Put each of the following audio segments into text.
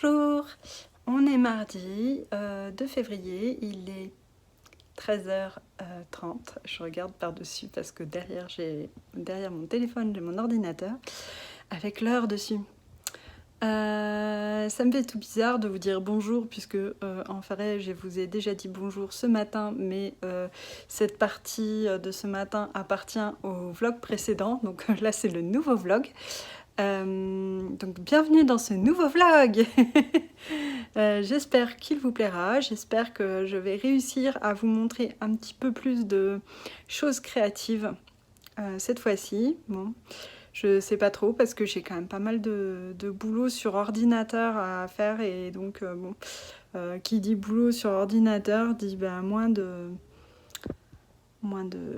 Bonjour, on est mardi 2 février, il est 13h30, je regarde par-dessus parce que derrière mon téléphone j'ai mon ordinateur avec l'heure dessus. Ça me fait tout bizarre de vous dire bonjour puisque en vrai je vous ai déjà dit bonjour ce matin, mais cette partie de ce matin appartient au vlog précédent, donc là c'est le nouveau vlog. Donc bienvenue dans ce nouveau vlog. J'espère qu'il vous plaira, j'espère que je vais réussir à vous montrer un petit peu plus de choses créatives cette fois-ci. Bon, je sais pas trop parce que j'ai quand même pas mal de boulot sur ordinateur à faire et donc bon, qui dit boulot sur ordinateur dit moins de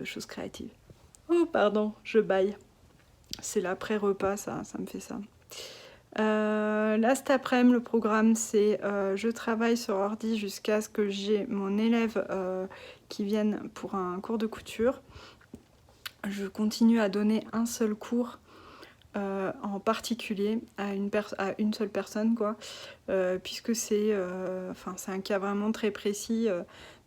choses créatives. Oh pardon, je baille. C'est l'après-repas, ça me fait ça. Là cet après-midi, le programme c'est je travaille sur ordi jusqu'à ce que j'ai mon élève qui vienne pour un cours de couture. Je continue à donner un seul cours en particulier à une seule personne, quoi, puisque c'est un cas vraiment très précis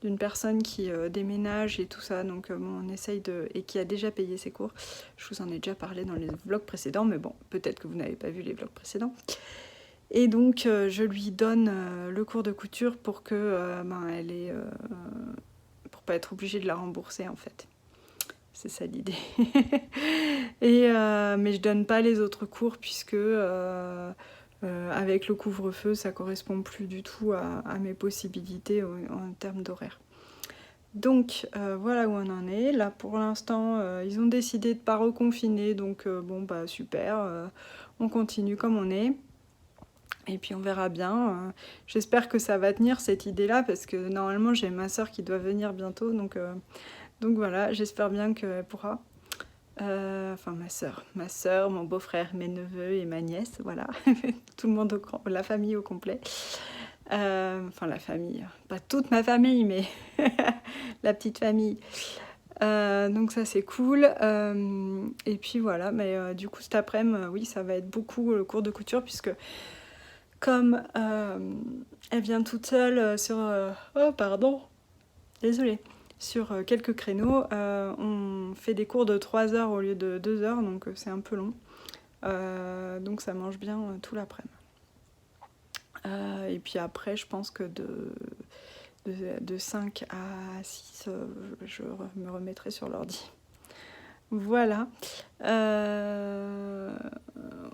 d'une personne qui déménage et tout ça, donc bon, on essaye et qui a déjà payé ses cours. Je vous en ai déjà parlé dans les vlogs précédents, mais bon, peut-être que vous n'avez pas vu les vlogs précédents. Et donc je lui donne le cours de couture pour que pour pas être obligée de la rembourser en fait. C'est ça l'idée. Mais je donne pas les autres cours puisque avec le couvre-feu, ça correspond plus du tout à mes possibilités en termes d'horaire. Donc voilà où on en est. Là pour l'instant, ils ont décidé de pas reconfiner, donc bon bah super, on continue comme on est. Et puis on verra bien. J'espère que ça va tenir cette idée-là parce que normalement j'ai ma soeur qui doit venir bientôt, donc voilà, j'espère bien qu'elle pourra. Enfin ma soeur, mon beau-frère, mes neveux et ma nièce, voilà, tout le monde la famille au complet. Enfin la famille, pas toute ma famille, mais la petite famille. Donc ça c'est cool. Et puis voilà, mais du coup cet après-midi, oui, ça va être beaucoup le cours de couture puisque comme elle vient toute seule sur... oh pardon, désolée. Sur quelques créneaux, on fait des cours de 3 heures au lieu de 2 heures, donc c'est un peu long. Donc ça mange bien tout l'après-midi. Et puis après, je pense que de 5 à 6, je me remettrai sur l'ordi. Voilà.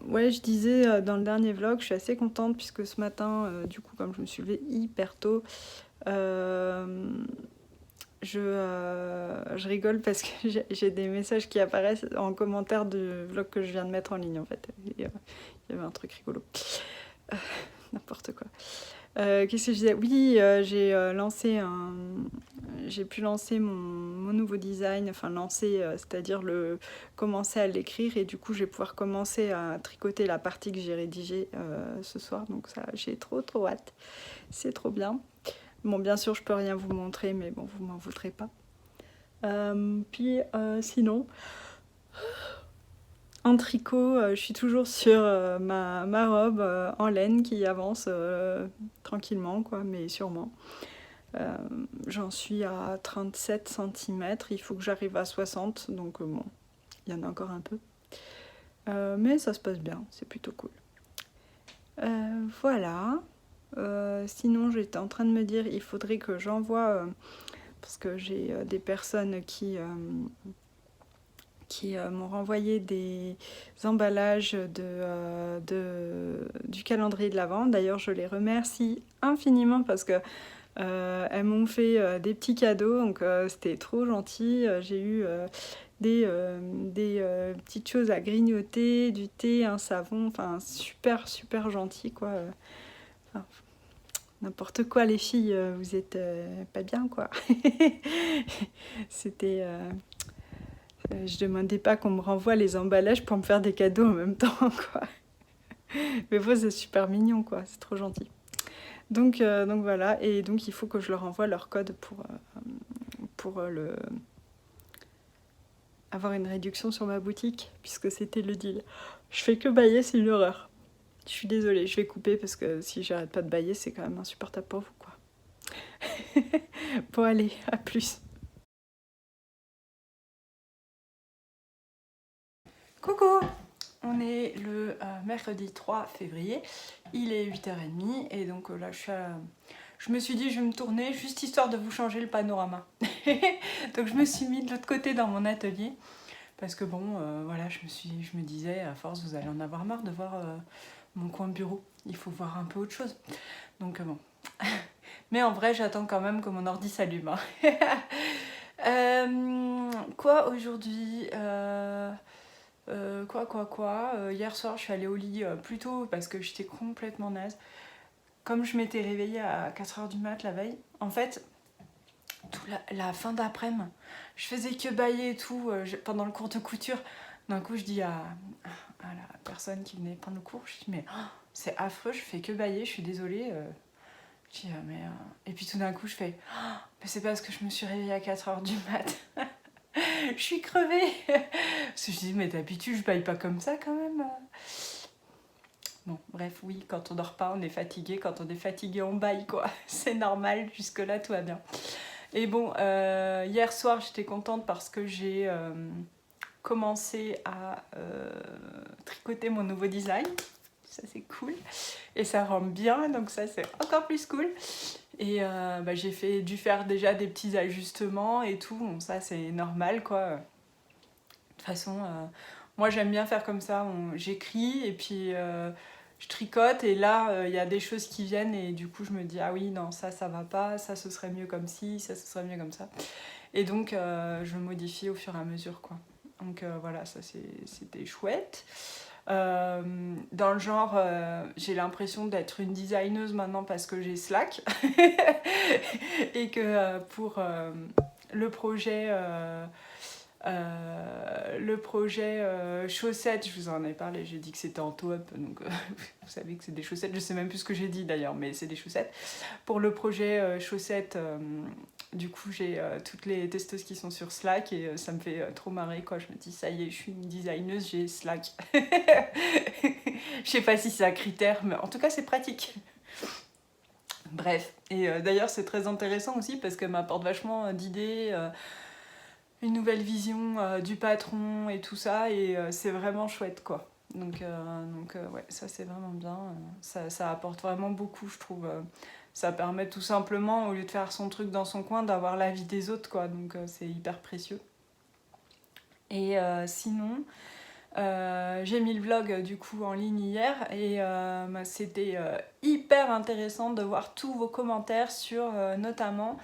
Ouais, je disais dans le dernier vlog, je suis assez contente puisque ce matin, du coup, comme je me suis levée hyper tôt, je rigole parce que j'ai des messages qui apparaissent en commentaire du vlog que je viens de mettre en ligne en fait. Il y avait un truc rigolo. N'importe quoi. Qu'est-ce que je disais? Oui, j'ai pu lancer mon nouveau design, enfin lancer, c'est-à-dire commencer à l'écrire et du coup je vais pouvoir commencer à tricoter la partie que j'ai rédigée ce soir. Donc ça, j'ai trop hâte. C'est trop bien. Bon, bien sûr, je peux rien vous montrer, mais bon, vous m'en voudrez pas. Sinon, en tricot, je suis toujours sur ma robe en laine qui avance tranquillement, quoi, mais sûrement. J'en suis à 37 cm, il faut que j'arrive à 60, donc bon, il y en a encore un peu. Mais ça se passe bien, c'est plutôt cool. Voilà. Sinon, j'étais en train de me dire, il faudrait que j'envoie, parce que j'ai des personnes qui m'ont renvoyé des emballages du calendrier de l'Avent. D'ailleurs, je les remercie infiniment parce que elles m'ont fait des petits cadeaux, donc c'était trop gentil. J'ai eu des petites choses à grignoter, du thé, un savon, enfin super gentil, quoi. Enfin, n'importe quoi, les filles, vous êtes pas bien, quoi. C'était... je demandais pas qu'on me renvoie les emballages pour me faire des cadeaux en même temps, quoi. Mais bon, c'est super mignon, quoi. C'est trop gentil. Donc voilà, et donc il faut que je leur envoie leur code pour avoir une réduction sur ma boutique, puisque c'était le deal. Je fais que bailler, c'est une horreur. Je suis désolée, je vais couper parce que si j'arrête pas de bâiller, c'est quand même insupportable pour vous, quoi. Bon, allez, à plus. Coucou! On est le mercredi 3 février, il est 8h30 et donc là je me suis dit je vais me tourner juste histoire de vous changer le panorama. Donc je me suis mis de l'autre côté dans mon atelier parce que bon voilà je me disais à force vous allez en avoir marre de voir mon coin de bureau, il faut voir un peu autre chose. Donc bon. Mais en vrai j'attends quand même que mon ordi s'allume. Quoi aujourd'hui hier soir je suis allée au lit plus tôt parce que j'étais complètement naze. Comme je m'étais réveillée à 4h du mat la veille, en fait, toute la fin d'après-midi, je faisais que bâiller et tout pendant le cours de couture. D'un coup, je dis à la personne qui venait prendre le cours, je dis mais oh, c'est affreux, je fais que bâiller, je suis désolée. Je dis, Et puis tout d'un coup, je fais oh, mais c'est parce que je me suis réveillée à 4h du mat. Je suis crevée. Parce que je dis mais d'habitude, je bâille pas comme ça quand même. Bon, bref, oui, quand on dort pas, on est fatigué. Quand on est fatigué, on bâille, quoi. C'est normal, jusque-là, tout va bien. Et bon, hier soir, j'étais contente parce que j'ai commencé à tricoter mon nouveau design. Ça, c'est cool. Et ça rend bien, donc ça, c'est encore plus cool. Et j'ai dû faire déjà des petits ajustements et tout. Bon, ça, c'est normal, quoi. De toute façon, moi, j'aime bien faire comme ça. J'écris et puis... je tricote et là il y a des choses qui viennent et du coup je me dis ah oui non ça va pas, ça ce serait mieux comme ci, ça ce serait mieux comme ça et donc je modifie au fur et à mesure quoi. Donc voilà ça c'était chouette. Dans le genre j'ai l'impression d'être une designeuse maintenant parce que j'ai Slack et que pour le projet chaussettes, je vous en ai parlé, j'ai dit que c'était en toe-up, donc vous savez que c'est des chaussettes, je sais même plus ce que j'ai dit d'ailleurs, mais c'est des chaussettes. Pour le projet chaussettes, du coup j'ai toutes les testeuses qui sont sur Slack et ça me fait trop marrer quoi, je me dis ça y est, je suis une designeuse, j'ai Slack. Je sais pas si c'est un critère, mais en tout cas c'est pratique. Bref, et d'ailleurs c'est très intéressant aussi parce qu'elle m'apporte vachement d'idées, une nouvelle vision du patron et tout ça et c'est vraiment chouette quoi. Donc ouais, ça c'est vraiment bien, ça apporte vraiment beaucoup je trouve. Ça permet tout simplement, au lieu de faire son truc dans son coin, d'avoir l'avis des autres quoi, donc c'est hyper précieux. Et sinon, j'ai mis le vlog du coup en ligne hier et c'était hyper intéressant de voir tous vos commentaires sur notamment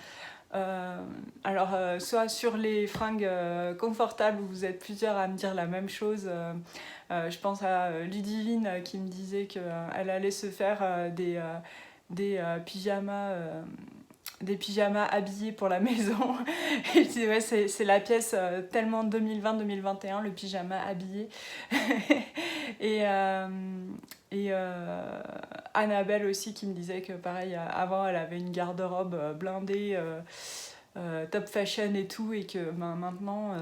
soit sur les fringues confortables où vous êtes plusieurs à me dire la même chose. Je pense à Ludivine qui me disait qu'elle allait se faire des pyjamas habillés pour la maison. Et je dis ouais c'est la pièce tellement 2020-2021 le pyjama habillé. et Annabelle aussi qui me disait que pareil avant elle avait une garde-robe blindée top fashion et tout et que maintenant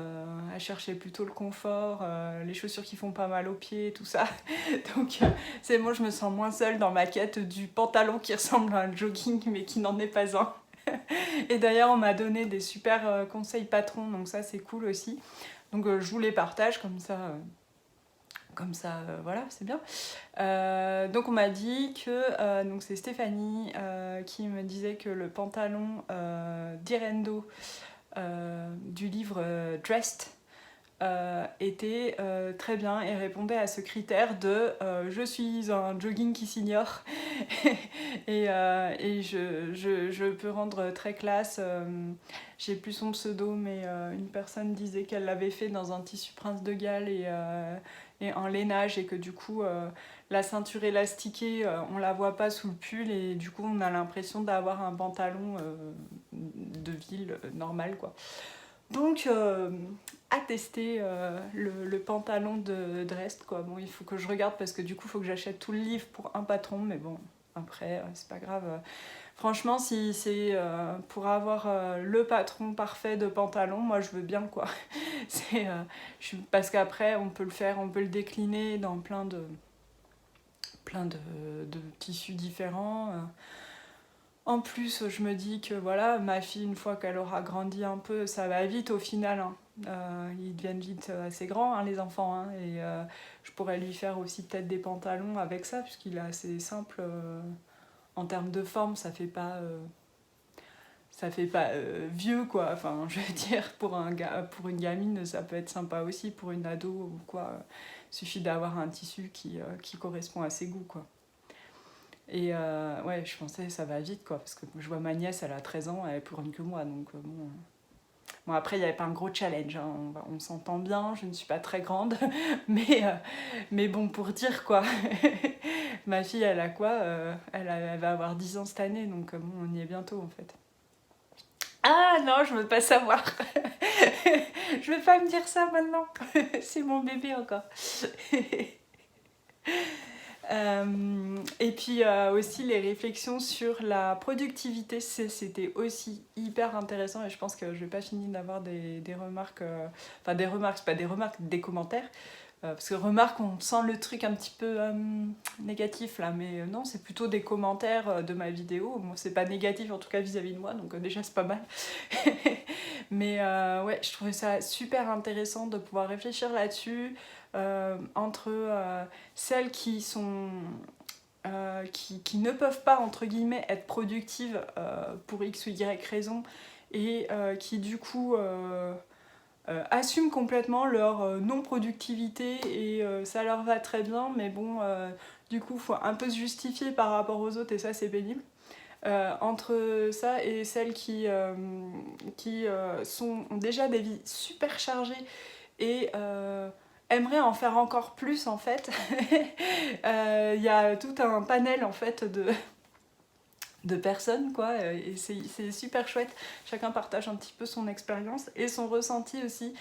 elle cherchait plutôt le confort, les chaussures qui font pas mal aux pieds, tout ça. Donc c'est bon, je me sens moins seule dans ma quête du pantalon qui ressemble à un jogging mais qui n'en est pas un. Et d'ailleurs on m'a donné des super conseils patrons, donc ça c'est cool aussi. Donc je vous les partage comme ça. Voilà, c'est bien. Donc on m'a dit que, donc c'est Stéphanie qui me disait que le pantalon d'Irendo du livre Dressed était très bien et répondait à ce critère de je suis un jogging qui s'ignore et je peux rendre très classe. J'ai plus son pseudo mais une personne disait qu'elle l'avait fait dans un tissu Prince de Galles et en lainage et que du coup la ceinture élastiquée on la voit pas sous le pull et du coup on a l'impression d'avoir un pantalon de ville normal quoi. Donc à tester le pantalon de Drest quoi. Bon il faut que je regarde parce que du coup il faut que j'achète tout le livre pour un patron mais bon après c'est pas grave. Franchement si c'est pour avoir le patron parfait de pantalon, moi je veux bien quoi. Parce qu'après on peut le faire, on peut le décliner dans plein plein de tissus différents. En plus, je me dis que voilà, ma fille, une fois qu'elle aura grandi un peu, ça va vite au final, hein. Ils deviennent vite assez grands, hein, les enfants, hein, et je pourrais lui faire aussi peut-être des pantalons avec ça, puisqu'il est assez simple. En termes de forme, ça fait pas vieux, quoi. Enfin, je veux dire, pour une gamine, ça peut être sympa aussi, pour une ado ou quoi. Suffit d'avoir un tissu qui correspond à ses goûts, quoi. Et ouais, je pensais ça va vite, quoi, parce que je vois ma nièce, elle a 13 ans, elle est plus grande que moi, donc bon. Bon, après, il n'y avait pas un gros challenge, hein, on s'entend bien, je ne suis pas très grande, mais bon, pour dire, quoi. Ma fille, elle a quoi elle va avoir 10 ans cette année, donc bon, on y est bientôt, en fait. Ah non, je veux pas savoir. Je veux pas me dire ça maintenant. C'est mon bébé encore. Et puis aussi les réflexions sur la productivité, c'était aussi hyper intéressant et je pense que je vais pas finir d'avoir des remarques, enfin des remarques, c'est pas des remarques, des commentaires. Parce que remarque, on sent le truc un petit peu négatif là, mais non, c'est plutôt des commentaires de ma vidéo. Bon, c'est pas négatif en tout cas vis-à-vis de moi, donc déjà c'est pas mal. Mais ouais, je trouvais ça super intéressant de pouvoir réfléchir là-dessus entre celles qui sont qui ne peuvent pas entre guillemets être productives pour X ou Y raison et qui du coup assument complètement leur non-productivité et ça leur va très bien, mais bon, du coup, il faut un peu se justifier par rapport aux autres et ça, c'est pénible. Entre ça et celles qui ont déjà des vies super chargées et aimeraient en faire encore plus, en fait. Y a tout un panel, en fait, de personnes, quoi, et c'est super chouette. Chacun partage un petit peu son expérience et son ressenti aussi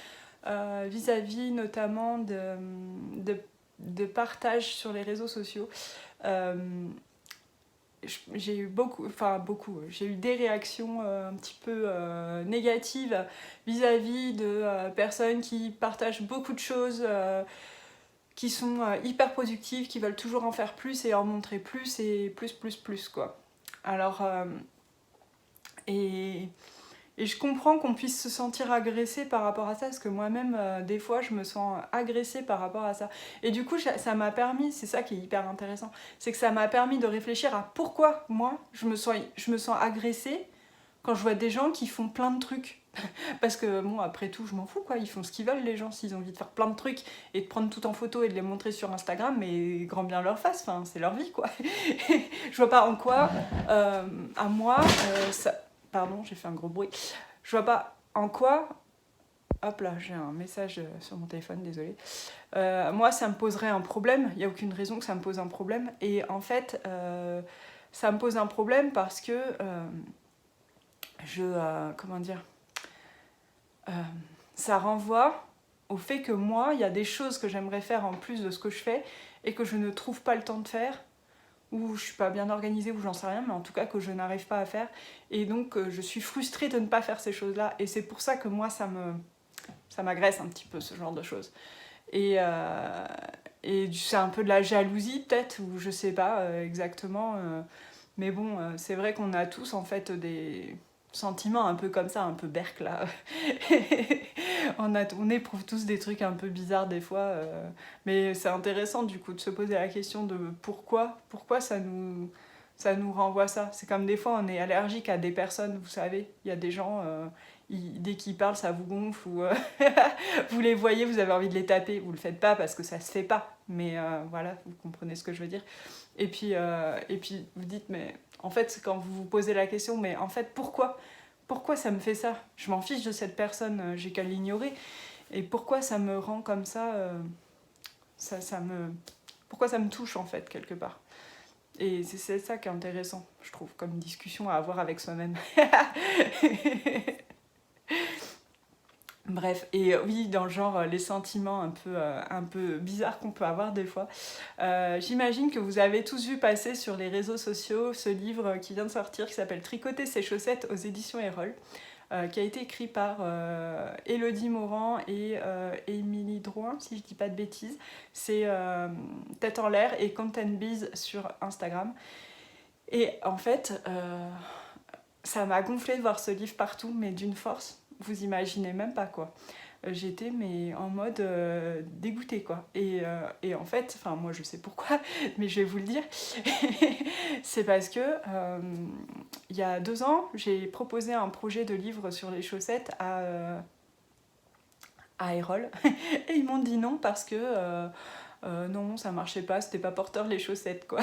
vis-à-vis notamment de partage sur les réseaux sociaux. J'ai eu j'ai eu des réactions un petit peu négatives vis-à-vis de personnes qui partagent beaucoup de choses, qui sont hyper productives, qui veulent toujours en faire plus et en montrer plus et plus, quoi. Alors, et je comprends qu'on puisse se sentir agressé par rapport à ça, parce que moi-même, des fois, je me sens agressée par rapport à ça. Et du coup, ça m'a permis, c'est ça qui est hyper intéressant, c'est que ça m'a permis de réfléchir à pourquoi, moi, je me sens agressée quand je vois des gens qui font plein de trucs. Parce que, bon, après tout, je m'en fous, quoi. Ils font ce qu'ils veulent, les gens, s'ils ont envie de faire plein de trucs et de prendre tout en photo et de les montrer sur Instagram, mais grand bien leur face, enfin, c'est leur vie, quoi. Je vois pas en quoi, à moi, ça... Pardon, j'ai fait un gros bruit. Je vois pas en quoi... Hop là, j'ai un message sur mon téléphone, désolé. Moi, ça me poserait un problème. Il n'y a aucune raison que ça me pose un problème. Et en fait, ça me pose un problème parce que comment dire, ça renvoie au fait que moi, il y a des choses que j'aimerais faire en plus de ce que je fais et que je ne trouve pas le temps de faire, ou je suis pas bien organisée, ou j'en sais rien, mais en tout cas que je n'arrive pas à faire. Et donc, je suis frustrée de ne pas faire ces choses-là. Et c'est pour ça que moi, ça m'agresse un petit peu, ce genre de choses. Et c'est un peu de la jalousie, peut-être, ou je sais pas exactement. Mais bon, c'est vrai qu'on a tous, en fait, des sentiments un peu comme ça, un peu berk, là. On éprouve tous des trucs un peu bizarres des fois, mais c'est intéressant du coup de se poser la question de pourquoi ça nous renvoie ça. C'est comme des fois on est allergique à des personnes, vous savez, il y a des gens, dès qu'ils parlent ça vous gonfle, ou vous les voyez, vous avez envie de les taper, vous le faites pas parce que ça se fait pas, mais voilà, vous comprenez ce que je veux dire. Et puis vous dites, mais en fait, quand vous vous posez la question, mais en fait, pourquoi ça me fait ça? Je m'en fiche de cette personne, j'ai qu'à l'ignorer. Et pourquoi ça me rend comme ça, pourquoi ça me touche en fait, quelque part. Et c'est ça qui est intéressant, je trouve, comme discussion à avoir avec soi-même. Bref, et oui, dans le genre les sentiments un peu bizarres qu'on peut avoir des fois. J'imagine que vous avez tous vu passer sur les réseaux sociaux ce livre qui vient de sortir, qui s'appelle Tricoter ses chaussettes aux éditions Erol. qui a été écrit par Élodie Morand et Émilie Drouin, si je dis pas de bêtises. C'est Tête en l'air et Content Biz sur Instagram. Et en fait, ça m'a gonflé de voir ce livre partout, mais d'une force, vous imaginez même pas quoi. J'étais mais en mode dégoûtée quoi. Et en fait, enfin moi je sais pourquoi, mais je vais vous le dire. C'est parce que il y a 2 ans, j'ai proposé un projet de livre sur les chaussettes à Erol. Et ils m'ont dit non parce que non, ça marchait pas, c'était pas porteur les chaussettes quoi.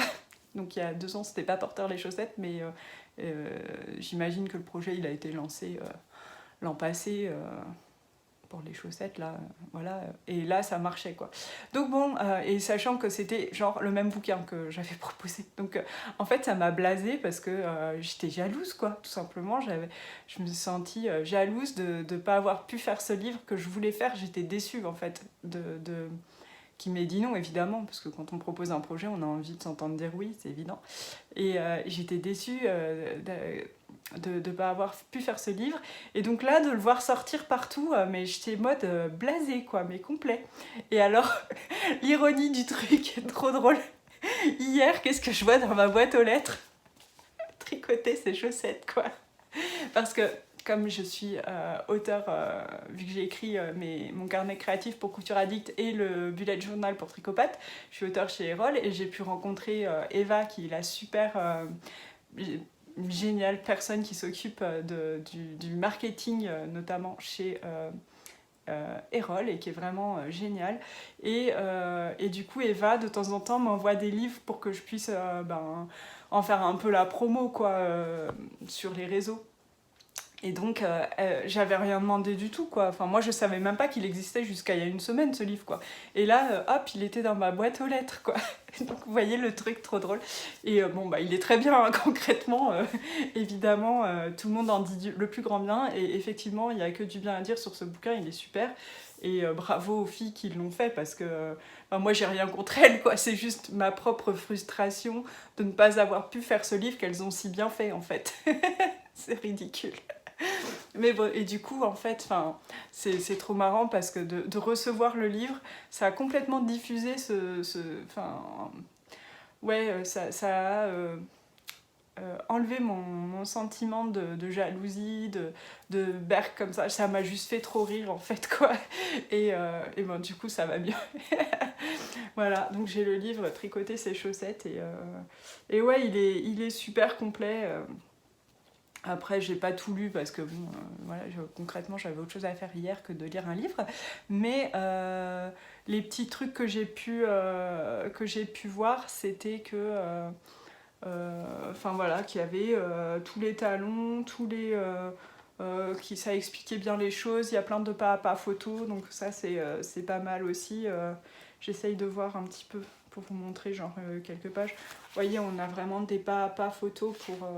Donc il y a 2 ans, c'était pas porteur les chaussettes, mais j'imagine que le projet il a été lancé l'an passé pour les chaussettes là, voilà. Et là ça marchait quoi. Donc bon, et sachant que c'était genre le même bouquin que j'avais proposé. Donc en fait ça m'a blasée parce que j'étais jalouse quoi, tout simplement. Je me suis sentie jalouse de ne pas avoir pu faire ce livre que je voulais faire. J'étais déçue en fait qui m'ait dit non évidemment, parce que quand on propose un projet on a envie de s'entendre dire oui, c'est évident. Et j'étais déçue de ne pas avoir pu faire ce livre. Et donc là, de le voir sortir partout, mais j'étais mode blasée, quoi, mais complet. Et alors, l'ironie du truc est trop drôle. Hier, qu'est-ce que je vois dans ma boîte aux lettres? Tricoter ses chaussettes, quoi. Parce que, comme je suis auteur, vu que j'ai écrit mon carnet créatif pour Couture Addict et le bullet journal pour Tricopathe, je suis auteur chez Erol et j'ai pu rencontrer Eva, qui est la super géniale personne qui s'occupe du marketing, notamment chez Erol, et qui est vraiment géniale. Et du coup, Eva, de temps en temps, m'envoie des livres pour que je puisse en faire un peu la promo, quoi, sur les réseaux. Et donc, j'avais rien demandé du tout, quoi. Enfin, moi, je savais même pas qu'il existait jusqu'à il y a 1 semaine, ce livre, quoi. Et là, hop, il était dans ma boîte aux lettres, quoi. Donc, vous voyez le truc, trop drôle. Et bon, bah, il est très bien, hein, concrètement. Évidemment, tout le monde en dit le plus grand bien. Et effectivement, il n'y a que du bien à dire sur ce bouquin, il est super. Et bravo aux filles qui l'ont fait, parce que moi, j'ai rien contre elles, quoi. C'est juste ma propre frustration de ne pas avoir pu faire ce livre qu'elles ont si bien fait, en fait. C'est ridicule. Mais bon, et du coup, en fait, c'est trop marrant parce que de recevoir le livre, ça a complètement diffusé ça a enlevé mon sentiment de jalousie, de berk comme ça m'a juste fait trop rire en fait, quoi. Et bon, du coup, ça va mieux. Voilà, donc j'ai le livre Tricoter ses chaussettes et ouais, il est super complet. Après, j'ai pas tout lu parce que bon, voilà, concrètement, j'avais autre chose à faire hier que de lire un livre. Mais les petits trucs que j'ai pu voir, c'était que, voilà, qu'il y avait tous les talons, ça expliquait bien les choses. Il y a plein de pas à pas photos, donc ça c'est pas mal aussi. J'essaye de voir un petit peu pour vous montrer genre quelques pages. Vous voyez, on a vraiment des pas à pas photos pour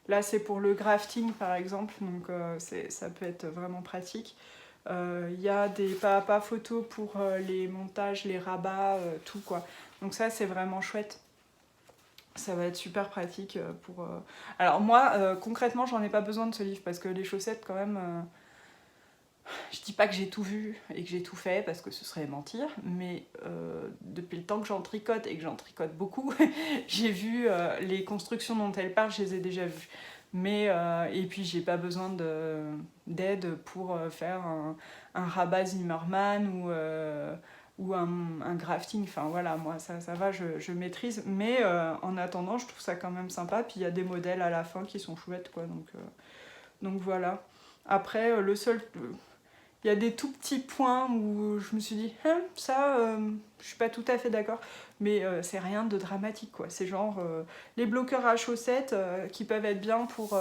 là, c'est pour le grafting, par exemple, donc ça peut être vraiment pratique. Il y a des pas à pas photos pour les montages, les rabats, tout, quoi. Donc ça, c'est vraiment chouette. Ça va être super pratique pour... Alors moi, concrètement, j'en ai pas besoin de ce livre, parce que les chaussettes, quand même... Je dis pas que j'ai tout vu et que j'ai tout fait, parce que ce serait mentir, mais depuis le temps que j'en tricote, et que j'en tricote beaucoup, j'ai vu les constructions dont elle parle, je les ai déjà vues. Mais, et puis j'ai pas besoin d'aide pour faire un rabat Zimmermann ou un grafting. Enfin voilà, moi ça va, je maîtrise. Mais en attendant, je trouve ça quand même sympa. Puis il y a des modèles à la fin qui sont chouettes, quoi. Donc voilà. Après, il y a des tout petits points où je me suis dit, je suis pas tout à fait d'accord, mais c'est rien de dramatique, quoi. C'est genre les bloqueurs à chaussettes qui peuvent être bien pour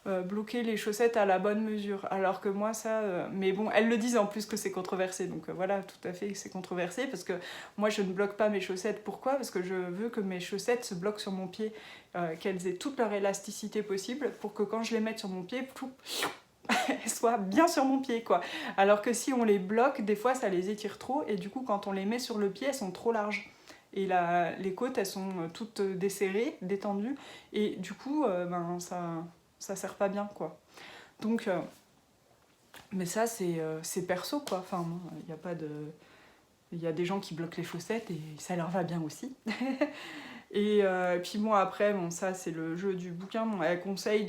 bloquer les chaussettes à la bonne mesure. Alors que moi, mais bon, elles le disent en plus que c'est controversé, donc voilà, tout à fait, c'est controversé, parce que moi, je ne bloque pas mes chaussettes. Pourquoi? Parce que je veux que mes chaussettes se bloquent sur mon pied, qu'elles aient toute leur élasticité possible, pour que quand je les mette sur mon pied, elles soient bien sur mon pied, quoi. Alors que si on les bloque, des fois ça les étire trop, et du coup quand on les met sur le pied, elles sont trop larges. Et les côtes, elles sont toutes desserrées, détendues, et du coup ça sert pas bien, quoi. Donc Mais ça, c'est perso, quoi. Enfin, il n'y a pas de... Il y a des gens qui bloquent les chaussettes et ça leur va bien aussi. Et puis bon, après, bon, ça c'est le jeu du bouquin. Bon, elle conseille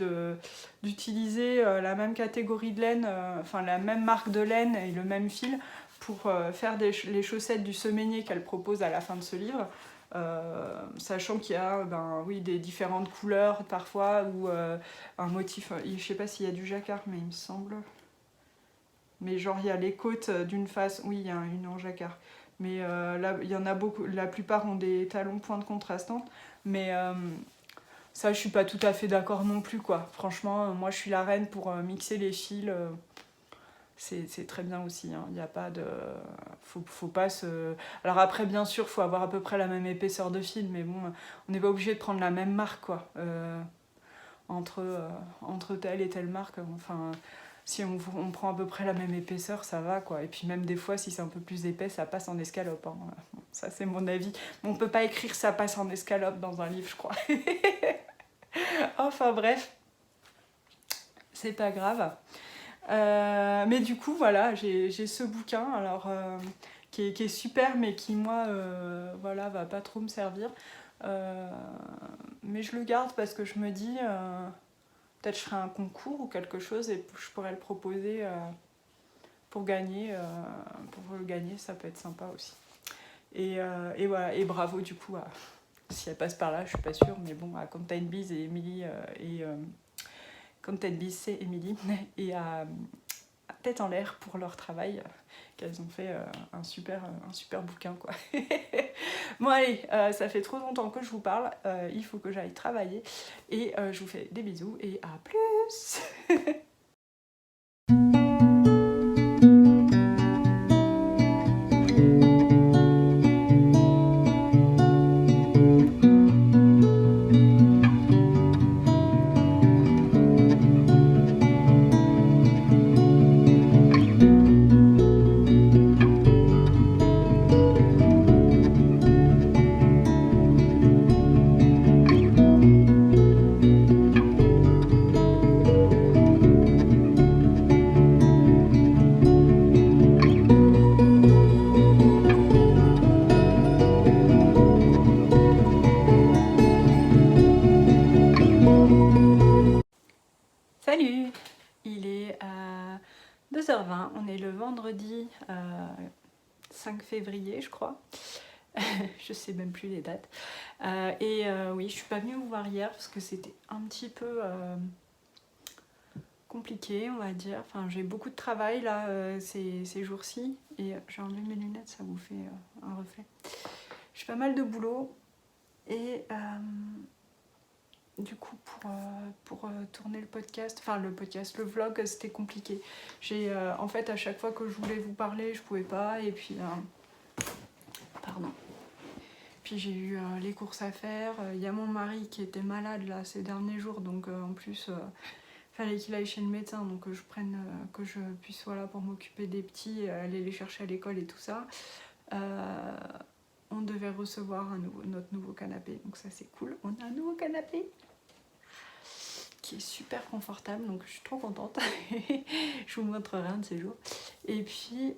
d'utiliser la même catégorie de laine, enfin la même marque de laine et le même fil pour faire les chaussettes du semainier qu'elle propose à la fin de ce livre. Sachant qu'il y a oui, des différentes couleurs parfois ou un motif, je sais pas s'il y a du jacquard mais il me semble, mais genre il y a les côtes d'une face, oui il y a une en jacquard, mais là il y en a beaucoup, la plupart ont des talons pointe contrastantes, mais ça je suis pas tout à fait d'accord non plus quoi. Franchement moi je suis la reine pour mixer les fils, c'est très bien aussi, hein. Il n'y a pas de... Faut pas se... Alors après, bien sûr, il faut avoir à peu près la même épaisseur de fil, mais bon, on n'est pas obligé de prendre la même marque, quoi. Entre telle et telle marque, enfin, si on prend à peu près la même épaisseur, ça va, quoi. Et puis même des fois, si c'est un peu plus épais, ça passe en escalope, hein. Ça, c'est mon avis. Mais on peut pas écrire ça passe en escalope dans un livre, je crois. Enfin bref, c'est pas grave. Mais du coup, voilà, j'ai ce bouquin alors, qui est super, mais qui, moi, voilà, va pas trop me servir. Mais je le garde parce que je me dis, peut-être je ferai un concours ou quelque chose et je pourrais le proposer pour gagner. Pour le gagner, ça peut être sympa aussi. Et voilà, et bravo du coup, si elle passe par là, je suis pas sûre, mais bon, à Content Biz et Émilie, Content Biz, c'est Émilie, et à Tête en l'air pour leur travail, qu'elles ont fait un super bouquin, quoi. Bon allez, ça fait trop longtemps que je vous parle, il faut que j'aille travailler, et je vous fais des bisous et à plus. Salut, il est à 2h20, on est le vendredi 5 février je crois. Je sais même plus les dates. Oui, je suis pas venue vous voir hier parce que c'était un petit peu compliqué, on va dire. Enfin, j'ai beaucoup de travail là ces jours-ci et j'ai enlevé mes lunettes, ça vous fait un reflet. J'ai pas mal de boulot et du coup pour tourner le podcast, le vlog, c'était compliqué. En fait, à chaque fois que je voulais vous parler, je pouvais pas, et puis pardon. Puis j'ai eu les courses à faire. Il y a mon mari qui était malade là ces derniers jours, donc en plus fallait qu'il aille chez le médecin, donc que je puisse pour m'occuper des petits, aller les chercher à l'école et tout ça. On devait recevoir notre nouveau canapé, donc ça c'est cool. On a un nouveau canapé qui est super confortable, donc je suis trop contente. Je vous montrerai un de ces jours. Et puis,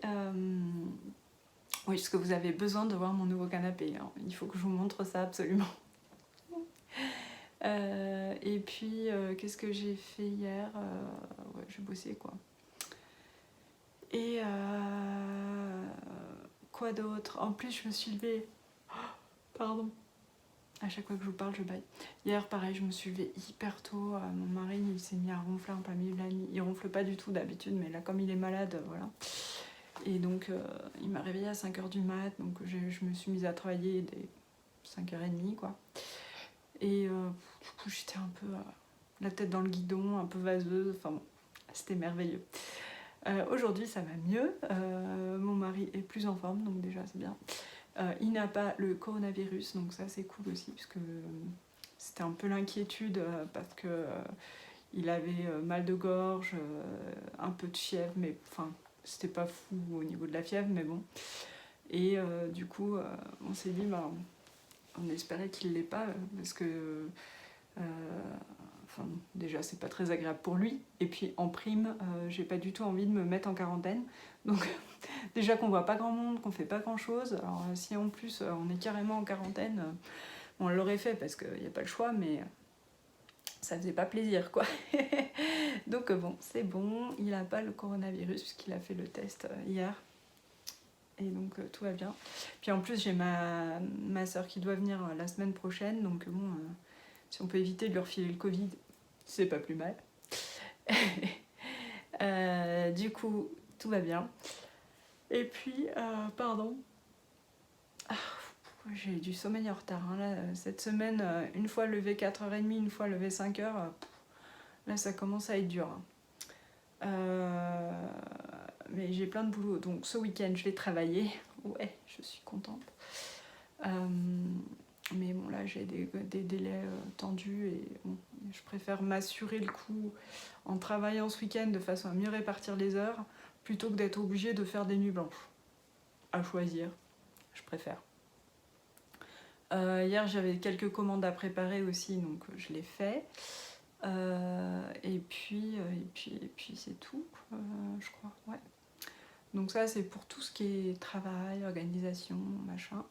oui, parce que vous avez besoin de voir mon nouveau canapé, hein. Il faut que je vous montre ça absolument. Et puis, qu'est-ce que j'ai fait hier? Ouais, j'ai bossé quoi. Et quoi d'autre? En plus, je me suis levée. Pardon. À chaque fois que je vous parle, je baille. Hier, pareil, je me suis levée hyper tôt. Mon mari, il s'est mis à ronfler en plein milieu de la nuit. Il ronfle pas du tout d'habitude, mais là, comme il est malade, voilà. Et donc, il m'a réveillée à 5h du mat. Donc, je me suis mise à travailler dès 5h30, quoi. Et du coup, j'étais un peu la tête dans le guidon, un peu vaseuse. Enfin bon, c'était merveilleux. Aujourd'hui, ça va mieux. Mon mari est plus en forme, donc déjà, c'est bien. Il n'a pas le coronavirus, donc ça c'est cool aussi, puisque c'était un peu l'inquiétude parce que il avait mal de gorge, un peu de fièvre, mais enfin c'était pas fou au niveau de la fièvre, mais bon. Et du coup, on s'est dit, on espérait qu'il l'ait pas, parce que enfin, déjà, c'est pas très agréable pour lui. Et puis, en prime, j'ai pas du tout envie de me mettre en quarantaine. Donc, déjà qu'on voit pas grand monde, qu'on fait pas grand chose. Alors, si en plus, on est carrément en quarantaine, on l'aurait fait parce qu'il n'y a pas le choix, mais ça faisait pas plaisir, quoi. Donc, bon, c'est bon. Il a pas le coronavirus puisqu'il a fait le test hier. Et donc, tout va bien. Puis, en plus, j'ai ma soeur qui doit venir la semaine prochaine. Donc, bon, si on peut éviter de lui refiler le Covid, c'est pas plus mal. Du coup, tout va bien. Et puis, pardon. Ah, j'ai du sommeil en retard. Hein, là, cette semaine, une fois levé 4h30, une fois levé 5h. Là, ça commence à être dur. Mais j'ai plein de boulot. Donc, ce week-end, je vais travailler. Ouais, je suis contente. Mais bon, là, j'ai des délais tendus et bon, je préfère m'assurer le coup en travaillant ce week-end de façon à mieux répartir les heures plutôt que d'être obligée de faire des nuits blanches. À choisir, je préfère. Hier, j'avais quelques commandes à préparer aussi, donc je l'ai fait. Et puis c'est tout, je crois. Ouais. Donc ça, c'est pour tout ce qui est travail, organisation, machin.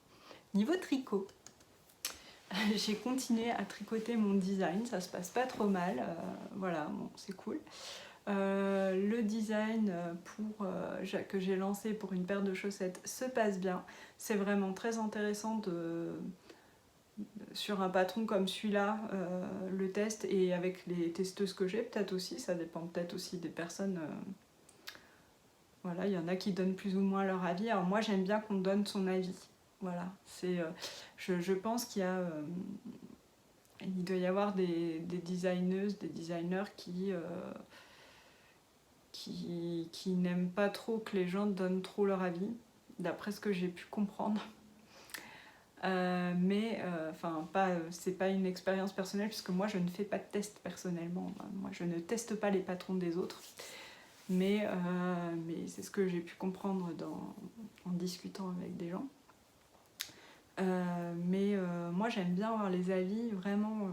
Niveau tricot, j'ai continué à tricoter mon design, ça se passe pas trop mal, voilà, bon, c'est cool. Le design que j'ai lancé pour une paire de chaussettes se passe bien. C'est vraiment très intéressant sur un patron comme celui-là, le test, et avec les testeuses que j'ai, peut-être aussi, ça dépend peut-être aussi des personnes. Voilà, il y en a qui donnent plus ou moins leur avis. Alors moi, j'aime bien qu'on donne son avis. Voilà, je pense il doit y avoir des designeuses, des designers qui n'aiment pas trop que les gens donnent trop leur avis, d'après ce que j'ai pu comprendre. C'est pas une expérience personnelle, puisque moi je ne fais pas de test personnellement. Moi je ne teste pas les patrons des autres. Mais c'est ce que j'ai pu comprendre en discutant avec des gens. Moi j'aime bien avoir les avis vraiment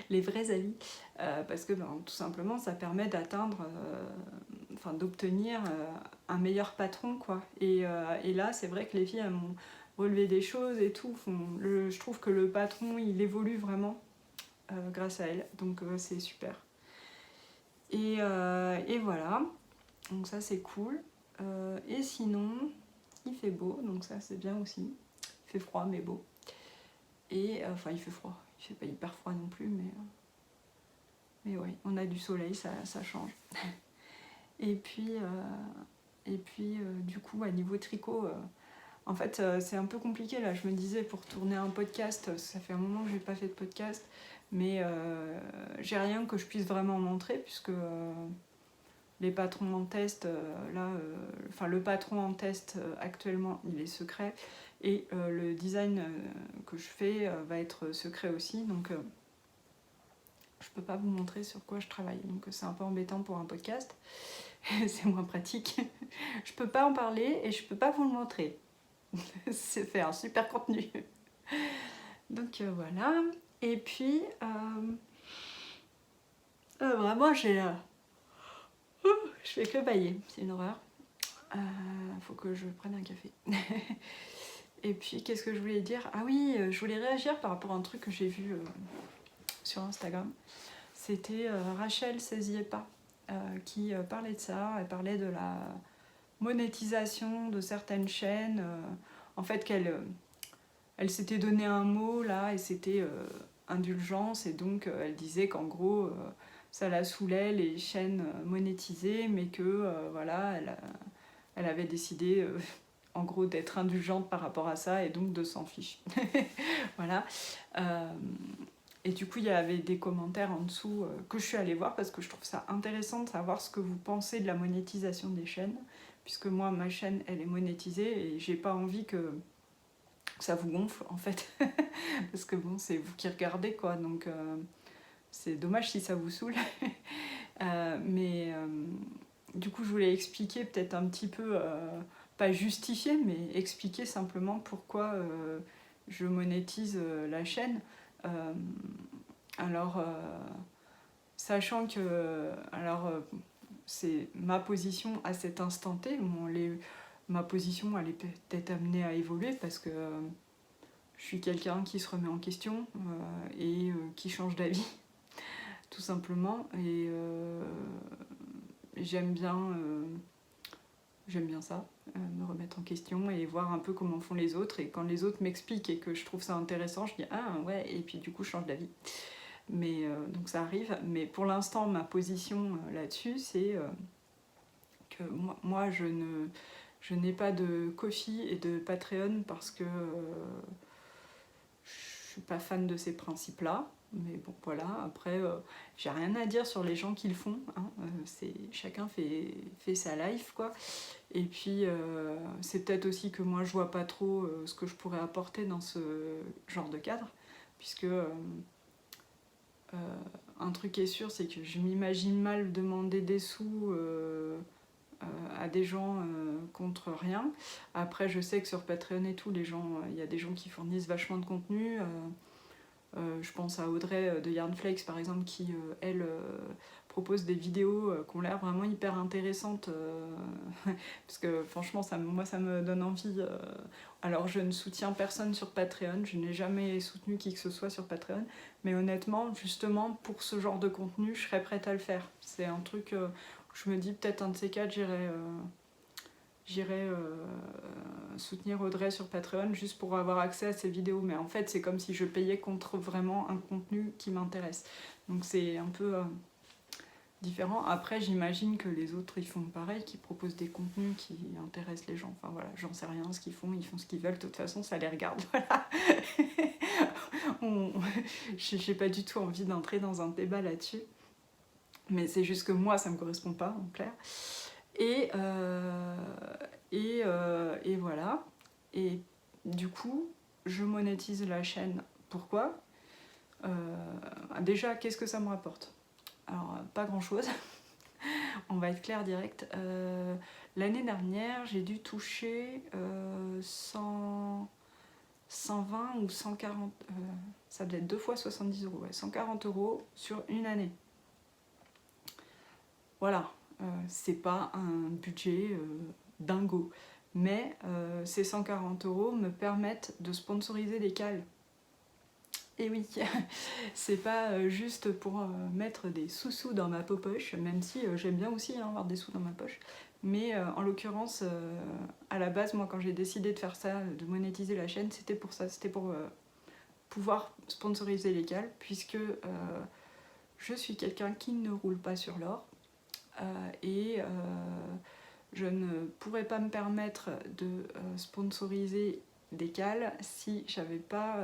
les vrais avis, parce que tout simplement ça permet d'obtenir un meilleur patron, quoi. Et là c'est vrai que les filles elles m'ont relevé des choses et tout. Je trouve que le patron il évolue vraiment grâce à elles, donc c'est super. Et voilà, donc ça c'est cool. Et sinon il fait beau, donc ça c'est bien aussi. Il fait froid mais beau. Et il fait froid, il fait pas hyper froid non plus, mais ouais, on a du soleil, ça change. Et puis du coup, à niveau tricot, en fait, c'est un peu compliqué là. Je me disais, pour tourner un podcast, ça fait un moment que j'ai pas fait de podcast, mais j'ai rien que je puisse vraiment montrer, puisque les patrons en test, le patron en test actuellement, il est secret, et le design que je fais va être secret aussi, donc je peux pas vous montrer sur quoi je travaille, donc c'est un peu embêtant pour un podcast. C'est moins pratique. Je peux pas en parler et je peux pas vous le montrer. C'est fait un super contenu. Donc voilà. Et puis vraiment je fais que bailler, c'est une horreur. Faut que je prenne un café. Et puis qu'est-ce que je voulais dire? Ah oui, je voulais réagir par rapport à un truc que j'ai vu sur Instagram. C'était Rachel Seziepa qui parlait de ça. Elle parlait de la monétisation de certaines chaînes. En fait, elle s'était donné un mot là, et c'était indulgence, et donc elle disait qu'en gros ça la saoulait les chaînes monétisées, mais que voilà, elle avait décidé en gros d'être indulgente par rapport à ça, et donc de s'en fiche. Voilà. Et du coup, il y avait des commentaires en dessous que je suis allée voir, parce que je trouve ça intéressant de savoir ce que vous pensez de la monétisation des chaînes, puisque moi, ma chaîne, elle est monétisée, et j'ai pas envie que ça vous gonfle, en fait. Parce que bon, c'est vous qui regardez, quoi, donc c'est dommage si ça vous saoule. Du coup, je voulais expliquer peut-être un petit peu, pas justifier, mais expliquer simplement pourquoi je monétise la chaîne. Alors, sachant que, c'est ma position à cet instant T, ma position elle est peut-être amenée à évoluer parce que je suis quelqu'un qui se remet en question et qui change d'avis, tout simplement. Et j'aime bien ça, me remettre en question et voir un peu comment font les autres. Et quand les autres m'expliquent et que je trouve ça intéressant, je dis ah ouais, et puis du coup je change d'avis. Mais donc ça arrive. Mais pour l'instant, ma position là-dessus, c'est que moi je n'ai pas de Ko-fi et de Patreon parce que je suis pas fan de ces principes-là. Mais bon, voilà, après, j'ai rien à dire sur les gens qui le font. Hein. Chacun fait sa life, quoi. Et puis, c'est peut-être aussi que moi, je vois pas trop ce que je pourrais apporter dans ce genre de cadre. Puisque un truc est sûr, c'est que je m'imagine mal demander des sous à des gens contre rien. Après, je sais que sur Patreon et tout, il y a des gens qui fournissent vachement de contenu. Je pense à Audrey de Yarnflakes par exemple qui elle propose des vidéos qui ont l'air vraiment hyper intéressantes parce que franchement moi ça me donne envie. Alors je ne soutiens personne sur Patreon, je n'ai jamais soutenu qui que ce soit sur Patreon, mais honnêtement justement pour ce genre de contenu je serais prête à le faire. C'est un truc où je me dis peut-être un de ces quatre j'irai soutenir Audrey sur Patreon juste pour avoir accès à ses vidéos. Mais en fait, c'est comme si je payais contre vraiment un contenu qui m'intéresse. Donc c'est un peu différent. Après, j'imagine que les autres, ils font pareil, qui proposent des contenus qui intéressent les gens. Enfin voilà, j'en sais rien ce qu'ils font ce qu'ils veulent. De toute façon, ça les regarde. Voilà. J'ai pas du tout envie d'entrer dans un débat là-dessus. Mais c'est juste que moi, ça me correspond pas, en clair. Et voilà. Et du coup, je monétise la chaîne. Pourquoi Déjà, qu'est-ce que ça me rapporte? Alors, pas grand-chose. On va être clair direct. L'année dernière, j'ai dû toucher 120 ou 140... ça devait être 2 fois 70 €. Ouais, 140 € sur une année. Voilà. C'est pas un budget dingo. Mais ces 140 € me permettent de sponsoriser des cales. Et oui, c'est pas juste pour mettre des sous-sous dans ma poche, même si j'aime bien aussi avoir des sous dans ma poche. Mais en l'occurrence, à la base, moi quand j'ai décidé de faire ça, de monétiser la chaîne, c'était pour ça, c'était pour pouvoir sponsoriser les cales, puisque je suis quelqu'un qui ne roule pas sur l'or. Et je ne pourrais pas me permettre de sponsoriser des cales si j'avais pas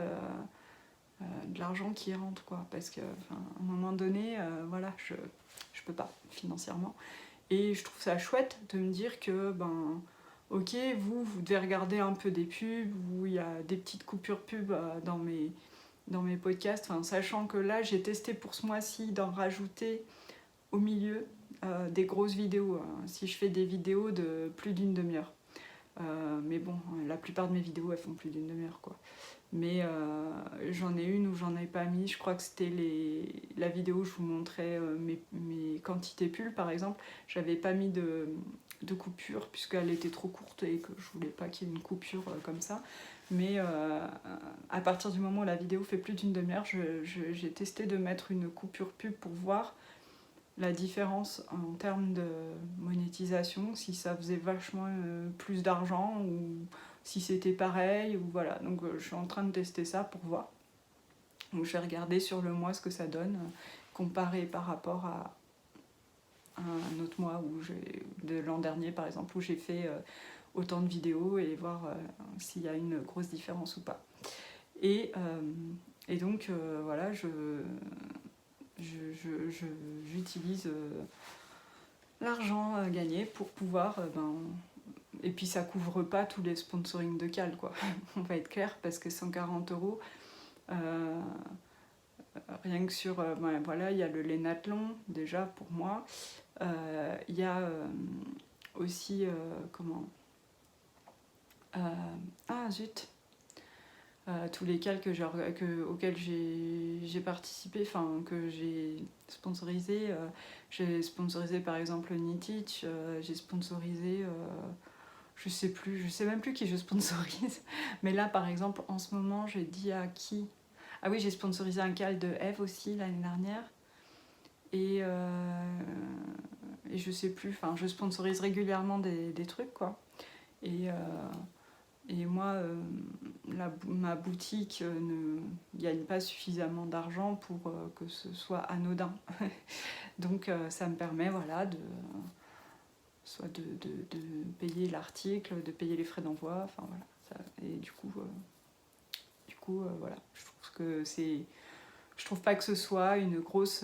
de l'argent qui rentre, quoi. Parce qu'à un moment donné, voilà, je peux pas financièrement. Et je trouve ça chouette de me dire que, ok, vous devez regarder un peu des pubs, où il y a des petites coupures pub dans mes podcasts, sachant que là, j'ai testé pour ce mois-ci d'en rajouter au milieu des grosses vidéos, si je fais des vidéos de plus d'une demi-heure. Mais bon, la plupart de mes vidéos, elles font plus d'une demi-heure, quoi. Mais j'en ai une où j'en ai pas mis, je crois que c'était la vidéo où je vous montrais mes quantités pulls, par exemple. J'avais pas mis de coupure, puisqu'elle était trop courte et que je voulais pas qu'il y ait une coupure comme ça. Mais à partir du moment où la vidéo fait plus d'une demi-heure, j'ai testé de mettre une coupure pub pour voir la différence en termes de monétisation, si ça faisait vachement plus d'argent ou si c'était pareil, ou voilà. Donc je suis en train de tester ça pour voir. Donc je vais regarder sur le mois ce que ça donne, comparer par rapport à un autre mois de l'an dernier par exemple, où j'ai fait autant de vidéos et voir s'il y a une grosse différence ou pas. Et donc voilà, j'utilise l'argent gagné pour pouvoir et puis ça couvre pas tous les sponsorings de cales, quoi. On va être clair, parce que 140 €, rien que sur voilà, il y a le Lénathlon déjà pour moi, il y a aussi ah zut, tous les cals auxquels j'ai participé, enfin que j'ai sponsorisé. J'ai sponsorisé par exemple Nitich, j'ai sponsorisé, je sais même plus qui je sponsorise. Mais là par exemple en ce moment j'ai dit à qui. Ah oui, j'ai sponsorisé un cal de Eve aussi l'année dernière. Et je sais plus, enfin je sponsorise régulièrement des trucs quoi. Et moi, ma boutique ne gagne pas suffisamment d'argent pour que ce soit anodin. Donc ça me permet voilà, soit de payer l'article, de payer les frais d'envoi, enfin voilà. Et du coup voilà, je trouve pas que ce soit une grosse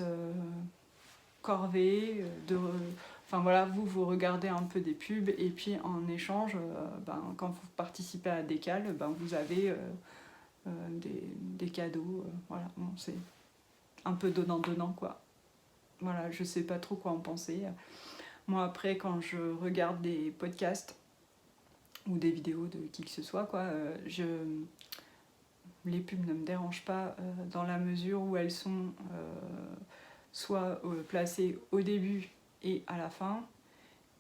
corvée enfin voilà, vous regardez un peu des pubs et puis en échange, quand vous participez à Décal, vous avez des cadeaux. Voilà, bon, c'est un peu donnant-donnant quoi. Voilà, je sais pas trop quoi en penser. Moi après, quand je regarde des podcasts ou des vidéos de qui que ce soit, quoi, les pubs ne me dérangent pas dans la mesure où elles sont soit placées au début et à la fin,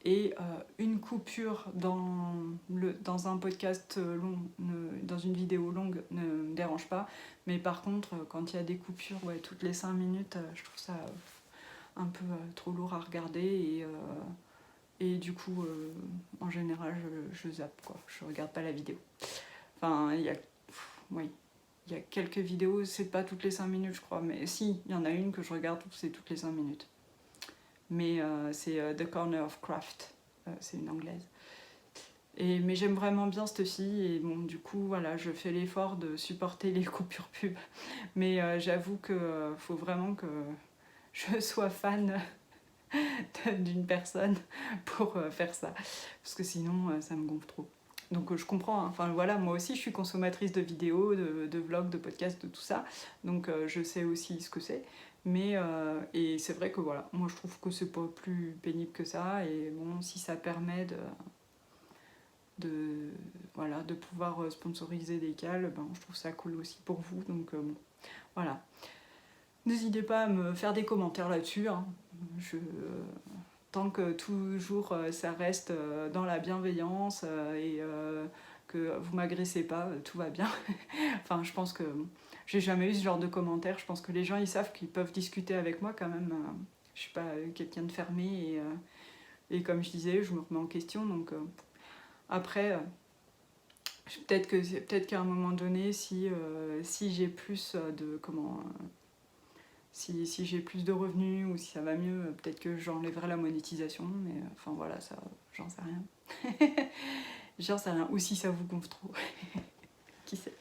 et une coupure dans un podcast long, dans une vidéo longue ne me dérange pas, mais par contre quand il y a des coupures toutes les 5 minutes, je trouve ça un peu trop lourd à regarder, et du coup en général je zappe quoi, je regarde pas la vidéo. Enfin il y a quelques vidéos, c'est pas toutes les 5 minutes je crois, mais si, il y en a une que je regarde, c'est toutes les 5 minutes. Mais c'est The Corner of Craft, c'est une anglaise. Mais j'aime vraiment bien cette fille, et bon, du coup, voilà, je fais l'effort de supporter les coupures pub. Mais j'avoue qu'il faut vraiment que je sois fan d'une personne pour faire ça. Parce que sinon, ça me gonfle trop. Donc je comprends, hein. Enfin voilà, moi aussi je suis consommatrice de vidéos, de vlogs, de podcasts, de tout ça. Donc je sais aussi ce que c'est. Mais et c'est vrai que voilà, moi je trouve que c'est pas plus pénible que ça. Et bon, si ça permet de pouvoir sponsoriser des cals, je trouve ça cool aussi pour vous. Donc bon, voilà. N'hésitez pas à me faire des commentaires là-dessus, hein. Tant que toujours ça reste dans la bienveillance et que vous m'agressez pas, tout va bien. Enfin, je pense que j'ai jamais eu ce genre de commentaires. Je pense que les gens ils savent qu'ils peuvent discuter avec moi quand même. Je suis pas quelqu'un de fermé, et comme je disais, je me remets en question. Donc après, peut-être qu'à un moment donné, si j'ai plus de si j'ai plus de revenus ou si ça va mieux, peut-être que j'enlèverai la monétisation, mais enfin voilà, ça, j'en sais rien. J'en sais rien, ou si ça vous gonfle trop, qui sait.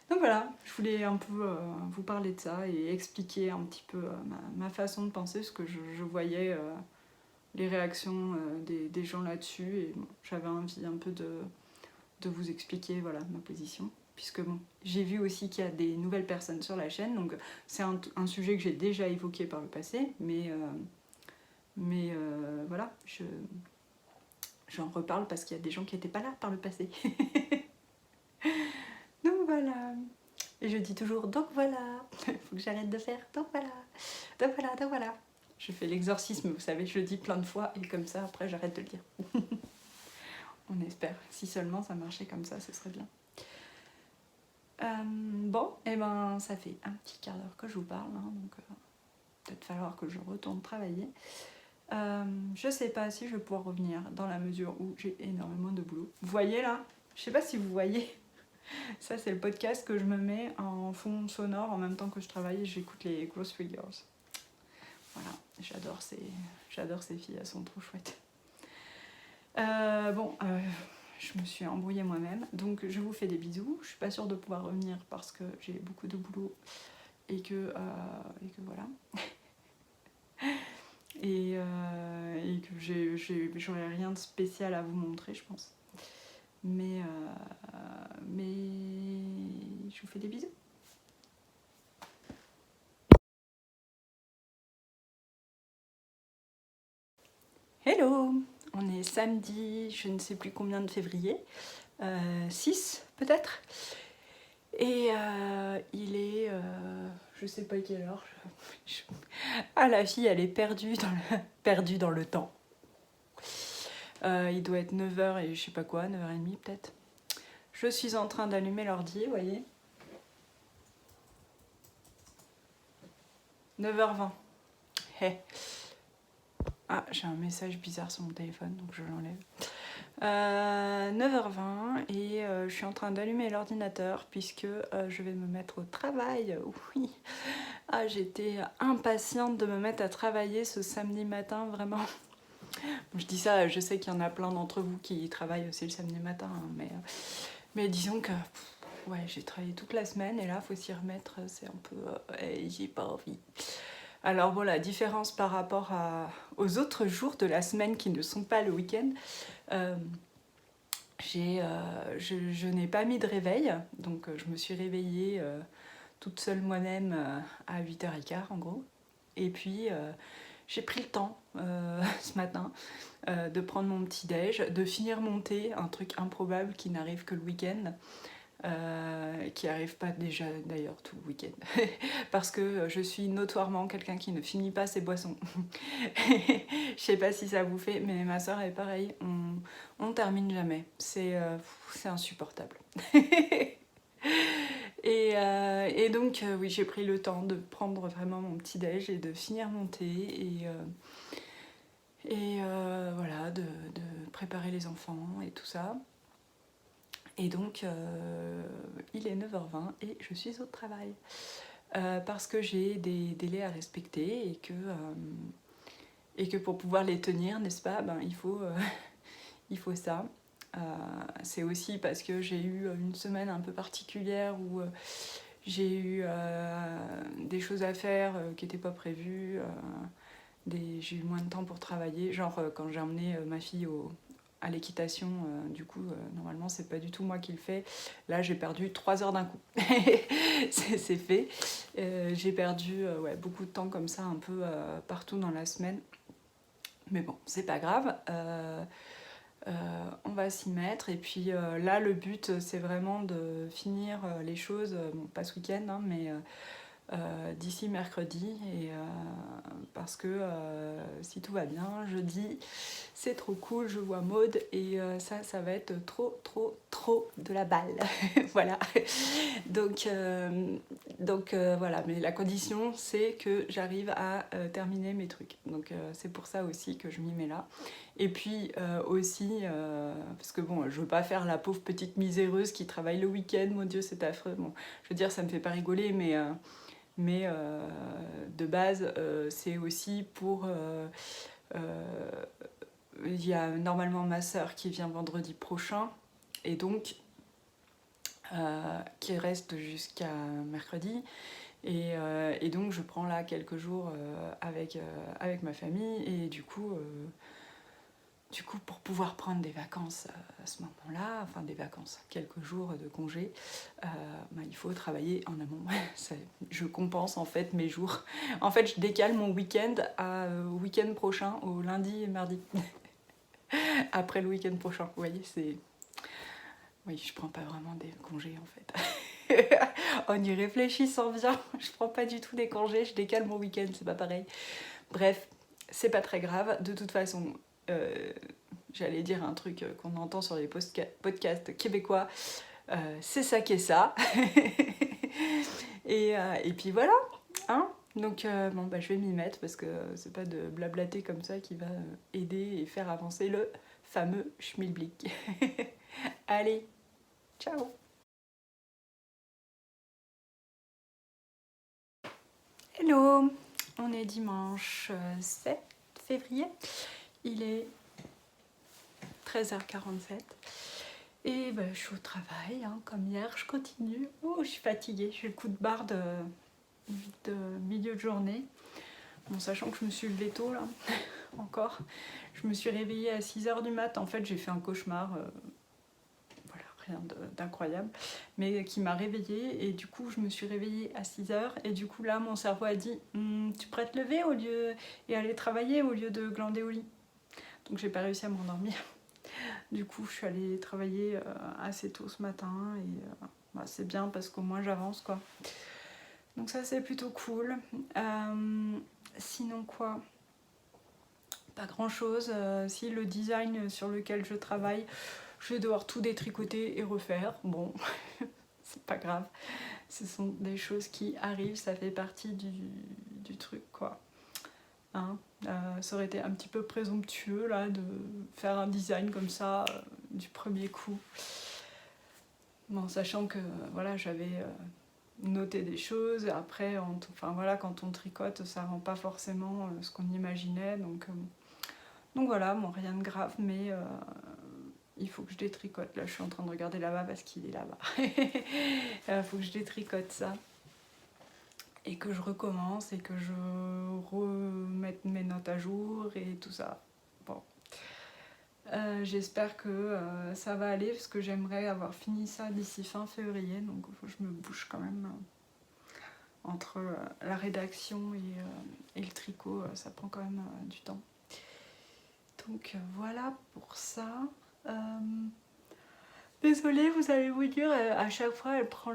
Donc voilà, je voulais un peu vous parler de ça et expliquer un petit peu ma façon de penser, parce que je voyais les réactions des gens là-dessus, et bon, j'avais envie un peu de vous expliquer voilà, ma position. Puisque bon, j'ai vu aussi qu'il y a des nouvelles personnes sur la chaîne, donc c'est un sujet que j'ai déjà évoqué par le passé, mais voilà, j'en reparle parce qu'il y a des gens qui n'étaient pas là par le passé. Donc voilà. Et je dis toujours donc voilà, il faut que j'arrête de faire donc voilà, donc voilà, donc voilà. Je fais l'exorcisme, vous savez, je le dis plein de fois, et comme ça après j'arrête de le dire. On espère, si seulement ça marchait comme ça, ce serait bien. Bon, et ça fait un petit quart d'heure que je vous parle, hein, donc peut-être falloir que je retourne travailler. Je sais pas si je vais pouvoir revenir dans la mesure où j'ai énormément de boulot. Vous voyez là, je sais pas si vous voyez, ça c'est le podcast que je me mets en fond sonore en même temps que je travaille et j'écoute les Grocery Girls. Voilà, j'adore ces filles, elles sont trop chouettes. Je me suis embrouillée moi-même, donc je vous fais des bisous. Je suis pas sûre de pouvoir revenir parce que j'ai beaucoup de boulot et que voilà. et que j'aurais rien de spécial à vous montrer, je pense. Mais je vous fais des bisous. Hello! On est samedi, je ne sais plus combien de février, 6 peut-être. Et il est, je sais pas quelle heure. Ah, la fille, elle est perdue dans le temps. Il doit être 9h et je sais pas quoi, 9h30 peut-être. Je suis en train d'allumer l'ordi, vous voyez. 9h20. Hey. Ah, j'ai un message bizarre sur mon téléphone, donc je l'enlève. 9h20 et je suis en train d'allumer l'ordinateur puisque je vais me mettre au travail. Oui. Ah, j'étais impatiente de me mettre à travailler ce samedi matin, vraiment. Je dis ça, je sais qu'il y en a plein d'entre vous qui travaillent aussi le samedi matin, hein, mais disons que ouais, j'ai travaillé toute la semaine et là, faut s'y remettre, c'est un peu... j'ai pas envie. Alors bon, la différence par rapport aux autres jours de la semaine qui ne sont pas le week-end, je n'ai pas mis de réveil, donc je me suis réveillée toute seule moi-même à 8h15 en gros. Et puis j'ai pris le temps ce matin de prendre mon petit déj, de finir mon thé, un truc improbable qui n'arrive que le week-end. Qui arrive pas déjà d'ailleurs tout le week-end parce que je suis notoirement quelqu'un qui ne finit pas ses boissons. Je sais pas si ça vous fait, mais ma soeur est pareil, on termine jamais, c'est insupportable. Et donc oui, j'ai pris le temps de prendre vraiment mon petit déj et de finir mon thé et voilà, de préparer les enfants et tout ça. Et donc, il est 9h20 et je suis au travail. Parce que j'ai des délais à respecter et que pour pouvoir les tenir, n'est-ce pas, ben, il faut ça. C'est aussi parce que j'ai eu une semaine un peu particulière où j'ai eu des choses à faire qui n'étaient pas prévues. J'ai eu moins de temps pour travailler. Genre quand j'ai emmené ma fille à l'équitation, du coup, normalement, c'est pas du tout moi qui le fais. Là, j'ai perdu 3 heures d'un coup. c'est fait. J'ai perdu ouais, beaucoup de temps comme ça, un peu partout dans la semaine. Mais bon, c'est pas grave. On va s'y mettre. Et puis là, le but, c'est vraiment de finir les choses, bon, pas ce week-end, hein, mais d'ici mercredi. Et, parce que si tout va bien, jeudi, c'est trop cool, je vois Maud et ça va être trop de la balle. Voilà. Donc voilà, mais la condition c'est que j'arrive à terminer mes trucs. Donc c'est pour ça aussi que je m'y mets là. Et puis aussi, parce que bon, je veux pas faire la pauvre petite miséreuse qui travaille le week-end, mon Dieu, c'est affreux. Bon, je veux dire, ça me fait pas rigoler, mais de base, c'est aussi pour... il y a normalement ma sœur qui vient vendredi prochain, et donc qui reste jusqu'à mercredi. Et donc je prends là quelques jours avec ma famille, et du coup pour pouvoir prendre des vacances à ce moment-là, enfin des vacances, quelques jours de congé, il faut travailler en amont. Je compense en fait mes jours. En fait, je décale mon week-end au week-end prochain, au lundi et mardi. Après le week-end prochain, vous voyez, c'est... Oui, je prends pas vraiment des congés en fait. En y réfléchissant bien, je prends pas du tout des congés, je décale mon week-end, c'est pas pareil. Bref, c'est pas très grave. De toute façon, j'allais dire un truc qu'on entend sur les podcasts québécois, c'est ça qui est ça. Et puis voilà, hein. Donc bon, bah, je vais m'y mettre parce que c'est pas de blablater comme ça qui va aider et faire avancer le fameux schmilblick. Allez, ciao. Hello, on est dimanche 7 février, il est 13h47 et ben, je suis au travail, hein, comme hier, je continue. Oh, je suis fatiguée, j'ai le coup de barre de milieu de journée. Bon, sachant que je me suis levée tôt là, encore. Je me suis réveillée à 6h du mat. En fait, j'ai fait un cauchemar, voilà, rien d'incroyable, mais qui m'a réveillée. Et du coup, je me suis réveillée à 6h. Et du coup, là, mon cerveau a dit tu pourrais te lever et aller travailler au lieu de glander au lit. Donc, j'ai pas réussi à m'endormir. Du coup, je suis allée travailler assez tôt ce matin. Et bah, c'est bien parce qu'au moins j'avance quoi. Donc ça c'est plutôt cool. Sinon quoi, pas grand chose. Si le design sur lequel je travaille, je vais devoir tout détricoter et refaire. Bon, c'est pas grave. Ce sont des choses qui arrivent, ça fait partie du truc quoi. Hein, ça aurait été un petit peu présomptueux là de faire un design comme ça du premier coup. Bon, sachant que voilà, j'avais noté des choses. Après, enfin, voilà, quand on tricote, ça rend pas forcément ce qu'on imaginait. Donc voilà, bon, rien de grave, mais il faut que je détricote. Là, je suis en train de regarder là-bas parce qu'il est là-bas. Il faut que je détricote ça. Et que je recommence et que je remette mes notes à jour et tout ça. Bon. J'espère que ça va aller parce que j'aimerais avoir fini ça d'ici fin février. Donc il faut que je me bouge quand même. Entre la rédaction et le tricot, ça prend quand même du temps. Donc voilà pour ça. Désolée, vous allez vous dire, à chaque fois elle prend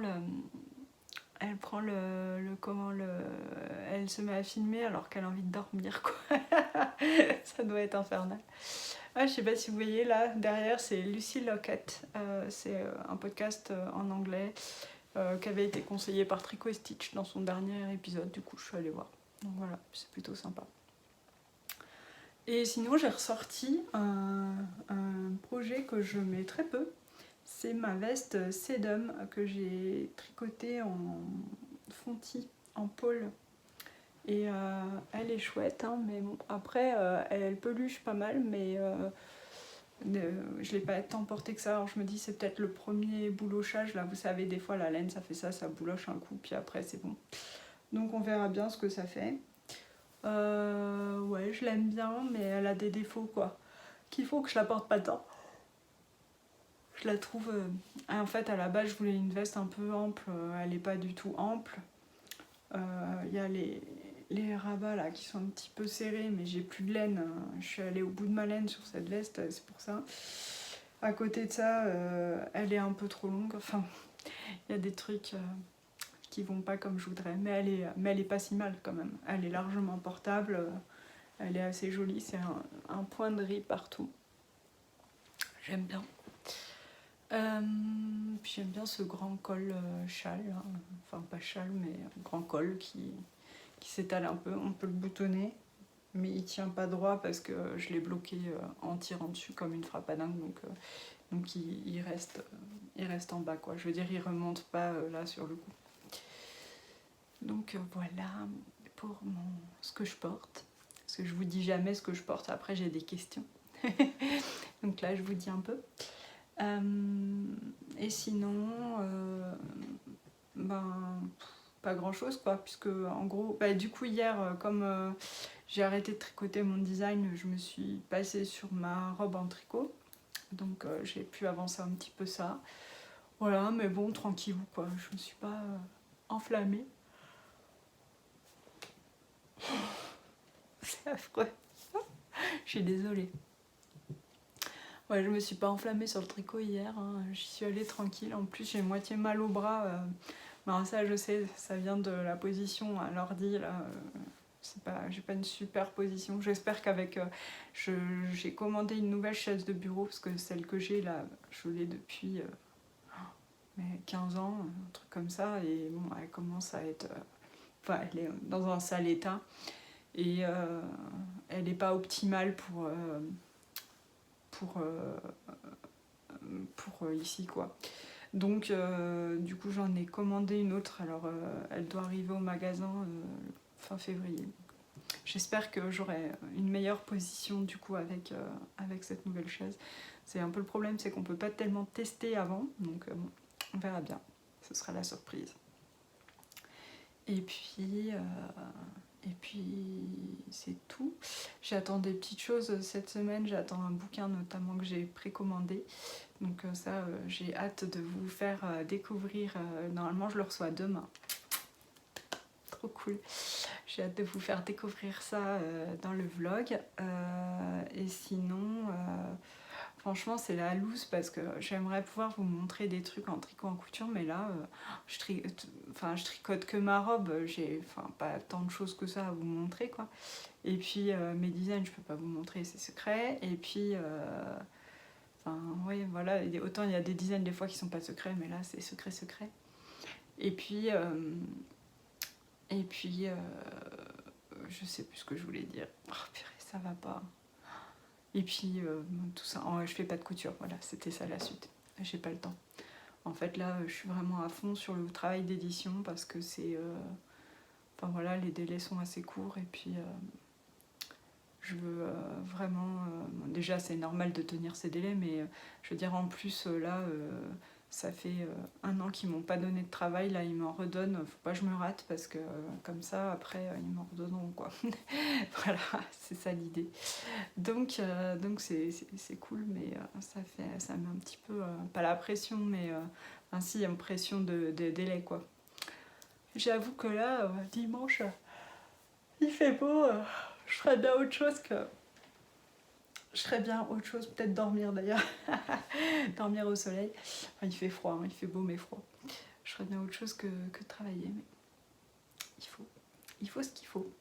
elle se met à filmer alors qu'elle a envie de dormir quoi. Ça doit être infernal. Ah, je sais pas si vous voyez là derrière, c'est Lucy Lockett. C'est un podcast en anglais qui avait été conseillé par Tricot et Stitch dans son dernier épisode. Du coup, je suis allée voir. Donc voilà, c'est plutôt sympa. Et sinon, j'ai ressorti un projet que je mets très peu. C'est ma veste Sedum que j'ai tricotée en fontis, en pôle. Et elle est chouette, hein, mais bon, après, elle peluche pas mal, mais je l'ai pas tant portée que ça. Alors je me dis, c'est peut-être le premier boulochage. Là, vous savez, des fois, la laine, ça fait ça bouloche un coup, puis après, c'est bon. Donc on verra bien ce que ça fait. Ouais, je l'aime bien, mais elle a des défauts, quoi, qu'il faut que je la porte pas tant. Je la trouve... En fait, à la base, je voulais une veste un peu ample. Elle est pas du tout ample. Il y a les rabats là qui sont un petit peu serrés, mais j'ai plus de laine. Je suis allée au bout de ma laine sur cette veste, c'est pour ça. À côté de ça, elle est un peu trop longue. Enfin, il y a des trucs qui vont pas comme je voudrais, mais elle est pas si mal quand même. Elle est largement portable, elle est assez jolie, c'est un point de riz partout. J'aime bien. Puis j'aime bien ce grand col châle, hein. Enfin pas châle, mais grand col qui s'étale un peu. On peut le boutonner, mais il tient pas droit parce que je l'ai bloqué en tirant dessus comme une frappadingue, donc il reste en bas quoi. Je veux dire, il remonte pas là sur le cou. Donc voilà pour ce que je porte. Parce que je vous dis jamais ce que je porte, après j'ai des questions. Donc là je vous dis un peu. Et sinon, pas grand chose quoi, puisque en gros, du coup hier, comme j'ai arrêté de tricoter mon design, je me suis passée sur ma robe en tricot, donc j'ai pu avancer un petit peu ça. Voilà, mais bon, tranquillou quoi, je me suis pas enflammée. C'est affreux. Je suis désolée. Ouais, je me suis pas enflammée sur le tricot hier, hein. J'y suis allée tranquille. En plus, j'ai moitié mal au bras. Ça, je sais, ça vient de la position à l'ordi. Là, j'ai pas une super position. J'espère qu'avec. J'ai commandé une nouvelle chaise de bureau parce que celle que j'ai là, je l'ai depuis 15 ans, un truc comme ça. Et bon, elle commence à être. Elle est dans un sale état. Et elle n'est pas optimale pour ici quoi. Donc du coup j'en ai commandé une autre, alors elle doit arriver au magasin fin février. J'espère que j'aurai une meilleure position du coup avec cette nouvelle chaise. C'est un peu le problème, c'est qu'on peut pas tellement tester avant, donc on verra bien, ce sera la surprise. Et puis c'est tout. J'attends des petites choses cette semaine, j'attends un bouquin notamment que j'ai précommandé. Donc ça, j'ai hâte de vous faire découvrir. Normalement, je le reçois demain. Trop cool. J'ai hâte de vous faire découvrir ça dans le vlog. Et sinon, Franchement, c'est la loose parce que j'aimerais pouvoir vous montrer des trucs en tricot en couture, mais là, je tricote que ma robe, j'ai pas tant de choses que ça à vous montrer, quoi. Et puis, mes designs, je peux pas vous montrer, c'est secret. Et puis, oui, voilà, autant il y a des designs des fois qui sont pas secrets, mais là, c'est secret, secret. Et puis, je sais plus ce que je voulais dire. Oh, purée, ça va pas. Et puis, tout ça, je fais pas de couture, voilà, c'était ça la suite. J'ai pas le temps. En fait, là, je suis vraiment à fond sur le travail d'édition parce que c'est... voilà, les délais sont assez courts et puis je veux vraiment... déjà, c'est normal de tenir ces délais, mais je veux dire, en plus, là, ça fait 1 an qu'ils m'ont pas donné de travail, là, ils m'en redonnent. Faut pas que je me rate parce que comme ça, après, ils m'en redonneront, quoi. Voilà, c'est ça l'idée. Donc c'est cool, mais ça met un petit peu, pas la pression, mais ainsi une pression de délai, quoi. J'avoue que là, dimanche, il fait beau, je ferais bien autre chose que... Je ferais bien autre chose, peut-être dormir d'ailleurs, dormir au soleil. Enfin, il fait froid, hein, il fait beau mais froid. Je ferais bien autre chose que de travailler, mais il faut ce qu'il faut.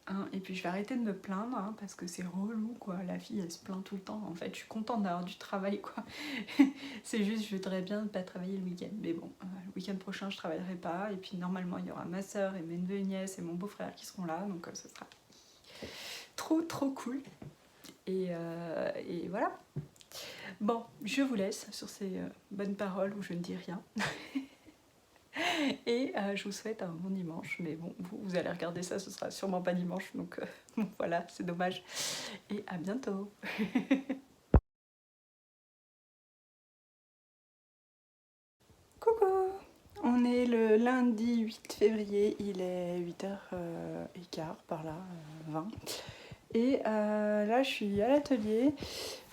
Hein, et puis je vais arrêter de me plaindre, hein, parce que c'est relou, quoi. La fille, elle se plaint tout le temps. En fait, je suis contente d'avoir du travail, quoi. C'est juste, je voudrais bien ne pas travailler le week-end. Mais bon, le week-end prochain, je travaillerai pas. Et puis normalement, il y aura ma soeur et mes neveux et nièces et mon beau-frère qui seront là. Donc ce sera trop, trop cool. Et voilà. Bon, je vous laisse sur ces bonnes paroles où je ne dis rien. Et je vous souhaite un bon dimanche. Mais bon, vous allez regarder ça, ce sera sûrement pas dimanche. Donc voilà, c'est dommage. Et à bientôt. Coucou! On est le lundi 8 février, il est 8h15 par là, 20. Et là, je suis à l'atelier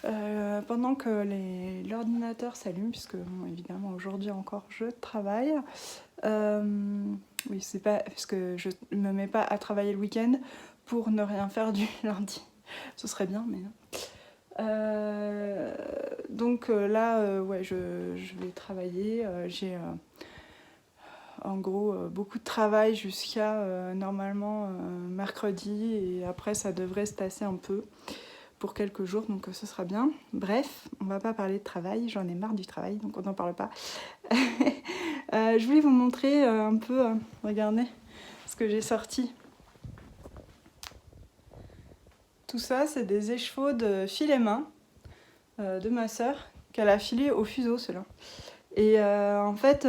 pendant que l'ordinateur s'allume, puisque bon, évidemment aujourd'hui encore je travaille. Oui, c'est pas parce que je me mets pas à travailler le week-end pour ne rien faire du lundi. Ce serait bien, mais donc là, ouais, je vais travailler. J'ai en gros beaucoup de travail jusqu'à normalement mercredi, et après ça devrait se tasser un peu pour quelques jours, donc ce sera bien. Bref, on va pas parler de travail, j'en ai marre du travail, donc on n'en parle pas. Je voulais vous montrer un peu, regardez ce que j'ai sorti. Tout ça, c'est des échevaux de filet main de ma sœur, qu'elle a filé au fuseau, ceux-là. Et en fait,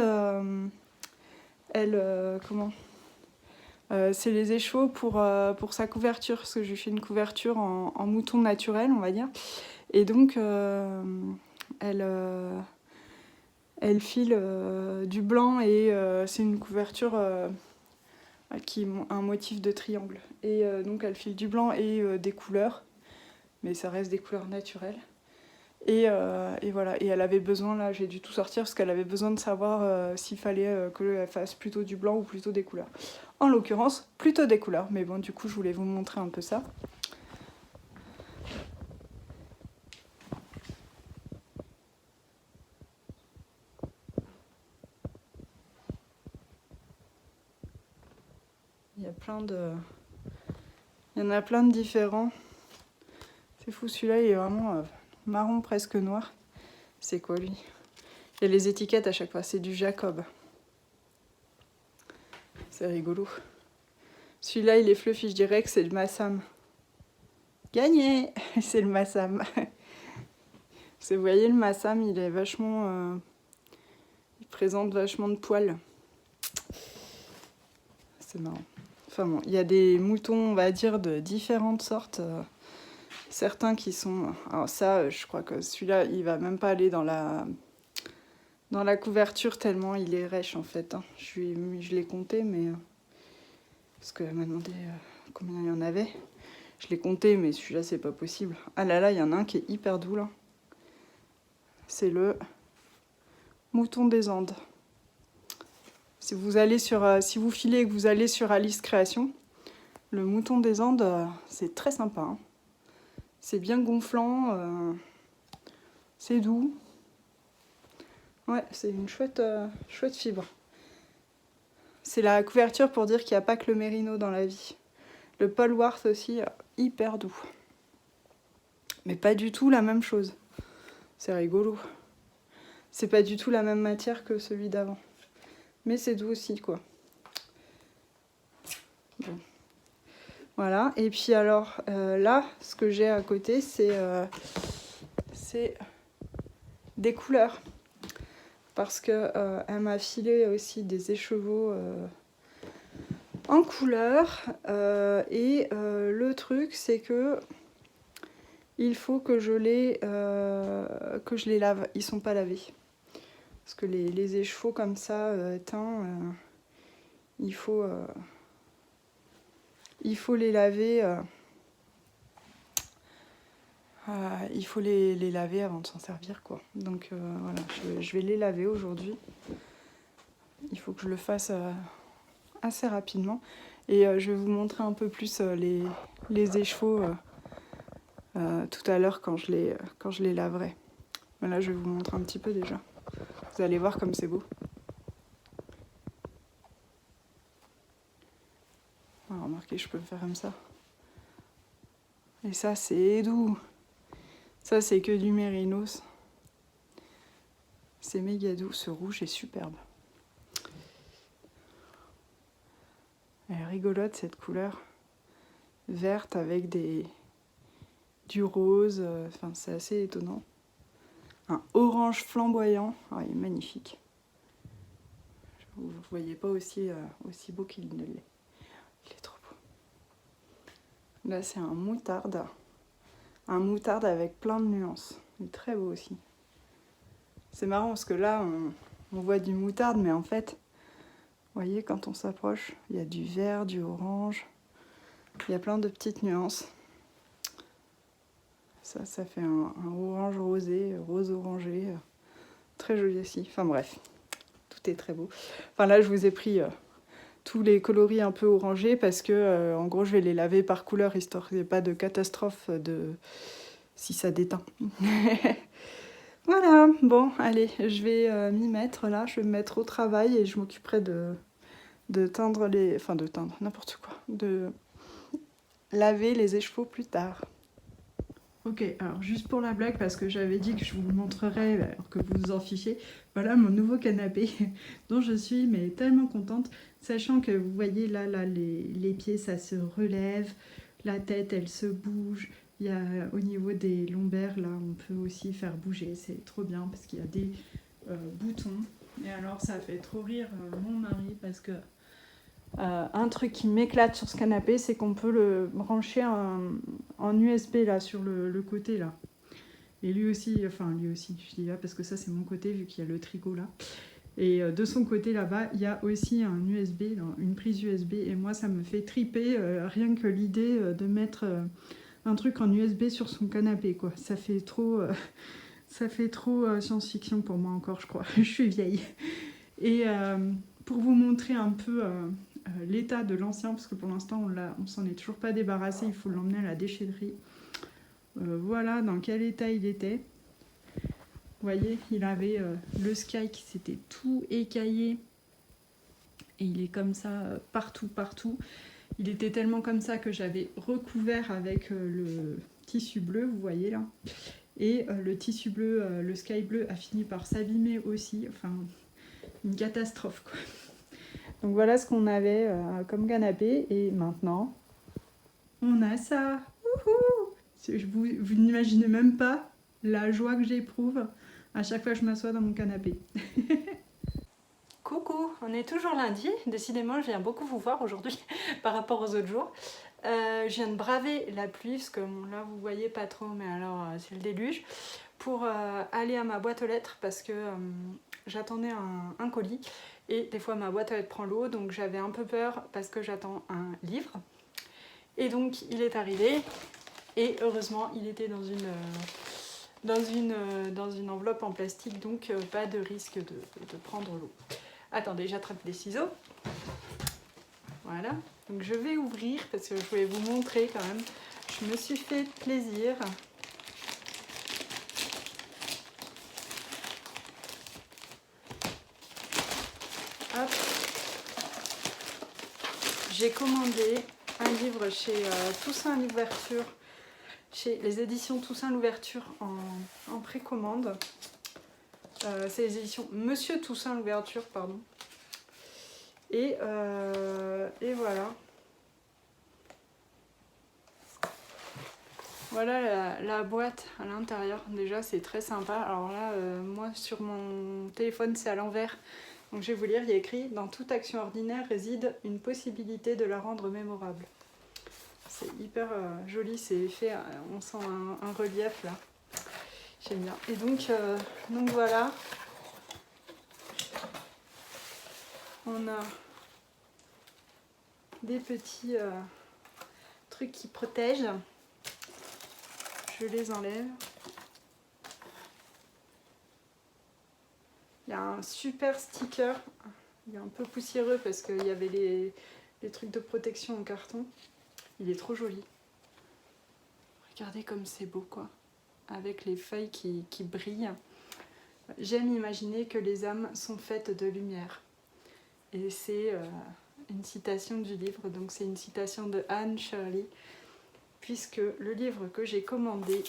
c'est les échevaux pour sa couverture, parce que je lui fais une couverture en mouton naturel, on va dire. Et donc, elle file du blanc, et c'est une couverture qui a un motif de triangle. Et donc, elle file du blanc et des couleurs, mais ça reste des couleurs naturelles. Et voilà, et elle avait besoin, là j'ai dû tout sortir parce qu'elle avait besoin de savoir s'il fallait qu'elle fasse plutôt du blanc ou plutôt des couleurs. En l'occurrence, plutôt des couleurs, mais bon, du coup je voulais vous montrer un peu ça. Il y en a plein de différents. C'est fou, celui-là il est vraiment marron presque noir. C'est quoi lui? Il y a les étiquettes à chaque fois, c'est du Jacob. C'est rigolo. Celui-là il est fluffy, je dirais que c'est le Massam. Gagné! C'est le Massam. Vous voyez, le Massam il est vachement... il présente vachement de poils. C'est marrant. Enfin bon, il y a des moutons, on va dire, de différentes sortes. Certains qui sont... Alors ça, je crois que celui-là, il va même pas aller dans la couverture tellement il est rêche, en fait. Hein. Je l'ai compté, mais... parce qu'elle m'a demandé combien il y en avait. Je l'ai compté, mais celui-là, c'est pas possible. Ah là là, il y en a un qui est hyper doux, là. C'est le mouton des Andes. Si vous filez et que vous allez sur Alice Création, le mouton des Andes, c'est très sympa. Hein. C'est bien gonflant. C'est doux. Ouais, c'est une chouette fibre. C'est la couverture pour dire qu'il n'y a pas que le mérino dans la vie. Le Polworth aussi, hyper doux. Mais pas du tout la même chose. C'est rigolo. C'est pas du tout la même matière que celui d'avant. Mais c'est doux aussi, quoi. Bon. Voilà. Et puis alors, là, ce que j'ai à côté, c'est des couleurs. Parce que elle m'a filé aussi des écheveaux en couleur. Le truc, c'est que il faut que je les lave. Ils sont pas lavés. Parce que les écheveaux comme ça, teints, il faut les laver. Il faut les laver avant de s'en servir, quoi. Donc voilà, je vais les laver aujourd'hui. Il faut que je le fasse assez rapidement. Et je vais vous montrer un peu plus les écheveaux tout à l'heure quand je les laverai. Mais là, je vais vous montrer un petit peu déjà. Vous allez voir comme c'est beau. Ah, remarquez, je peux le faire comme ça. Et ça, c'est doux. Ça, c'est que du mérinos. C'est méga doux. Ce rouge est superbe. Elle est rigolote, cette couleur. Verte avec du rose. Enfin, c'est assez étonnant. Un orange flamboyant. Ah, il est magnifique. Vous ne voyez pas aussi beau qu'il ne l'est. Il est trop beau. Là, c'est un moutarde. Un moutarde avec plein de nuances. Il est très beau aussi. C'est marrant parce que là, on voit du moutarde, mais en fait, vous voyez, quand on s'approche, il y a du vert, du orange. Il y a plein de petites nuances. Ça fait un orange rosé, rose orangé. Très joli aussi. Enfin bref, tout est très beau. Enfin là, je vous ai pris tous les coloris un peu orangés parce que, en gros, je vais les laver par couleur, histoire qu'il n'y ait pas de catastrophe si ça déteint. Voilà, bon, allez, je vais m'y mettre là, je vais me mettre au travail et je m'occuperai de teindre Enfin, de teindre, n'importe quoi. De laver les écheveaux plus tard. Ok, alors juste pour la blague, parce que j'avais dit que je vous le montrerais, alors que vous vous en fichez, voilà mon nouveau canapé dont je suis mais tellement contente, sachant que vous voyez là les pieds ça se relève, la tête elle se bouge, il y a au niveau des lombaires là on peut aussi faire bouger, c'est trop bien parce qu'il y a des boutons. Et alors ça fait trop rire mon mari parce que un truc qui m'éclate sur ce canapé, c'est qu'on peut le brancher en USB là sur le côté là. Et lui aussi, je dis là parce que ça c'est mon côté vu qu'il y a le tricot là. Et de son côté là-bas, il y a aussi un USB, une prise USB. Et moi ça me fait triper rien que l'idée de mettre un truc en USB sur son canapé, quoi. Ça fait trop science-fiction pour moi encore, je crois. Je suis vieille. Et pour vous montrer un peu l'état de l'ancien, parce que pour l'instant on s'en est toujours pas débarrassé, il faut l'emmener à la déchetterie. Voilà dans quel état il était. Vous voyez, il avait le sky qui s'était tout écaillé. Et il est comme ça partout. Il était tellement comme ça que j'avais recouvert avec le tissu bleu, vous voyez là. Et le tissu bleu, le sky bleu a fini par s'abîmer aussi. Enfin, une catastrophe quoi. Donc voilà ce qu'on avait comme canapé. Et maintenant, on a ça. Vous n'imaginez même pas la joie que j'éprouve à chaque fois que je m'assois dans mon canapé. Coucou, on est toujours lundi. Décidément, je viens beaucoup vous voir aujourd'hui par rapport aux autres jours. Je viens de braver la pluie, parce que là vous voyez pas trop, mais alors c'est le déluge, pour aller à ma boîte aux lettres, parce que j'attendais un colis, et des fois ma boîte aux lettres prend l'eau, donc j'avais un peu peur, parce que j'attends un livre. Et donc il est arrivé, et heureusement il était dans une enveloppe en plastique, donc pas de risque de prendre l'eau. Attendez, j'attrape des ciseaux. Voilà, donc je vais ouvrir parce que je voulais vous montrer quand même. Je me suis fait plaisir. j'ai commandé un livre chez Toussaint Louverture, chez les éditions Toussaint Louverture en précommande. C'est les éditions Monsieur Toussaint Louverture, pardon. Et voilà. Voilà la boîte à l'intérieur. Déjà, c'est très sympa. Alors là, moi, sur mon téléphone, c'est à l'envers. Donc je vais vous lire, il y a écrit « Dans toute action ordinaire réside une possibilité de la rendre mémorable ». C'est hyper joli, c'est fait, on sent un relief là. J'aime bien. Et donc voilà, on a des petits trucs qui protègent. Je les enlève. Il y a un super sticker. Il est un peu poussiéreux parce qu'il y avait les trucs de protection en carton. Il est trop joli. Regardez comme c'est beau, quoi. Avec les feuilles qui brillent. J'aime imaginer que les âmes sont faites de lumière. Et c'est une citation du livre. Donc c'est une citation de Anne Shirley. Puisque le livre que j'ai commandé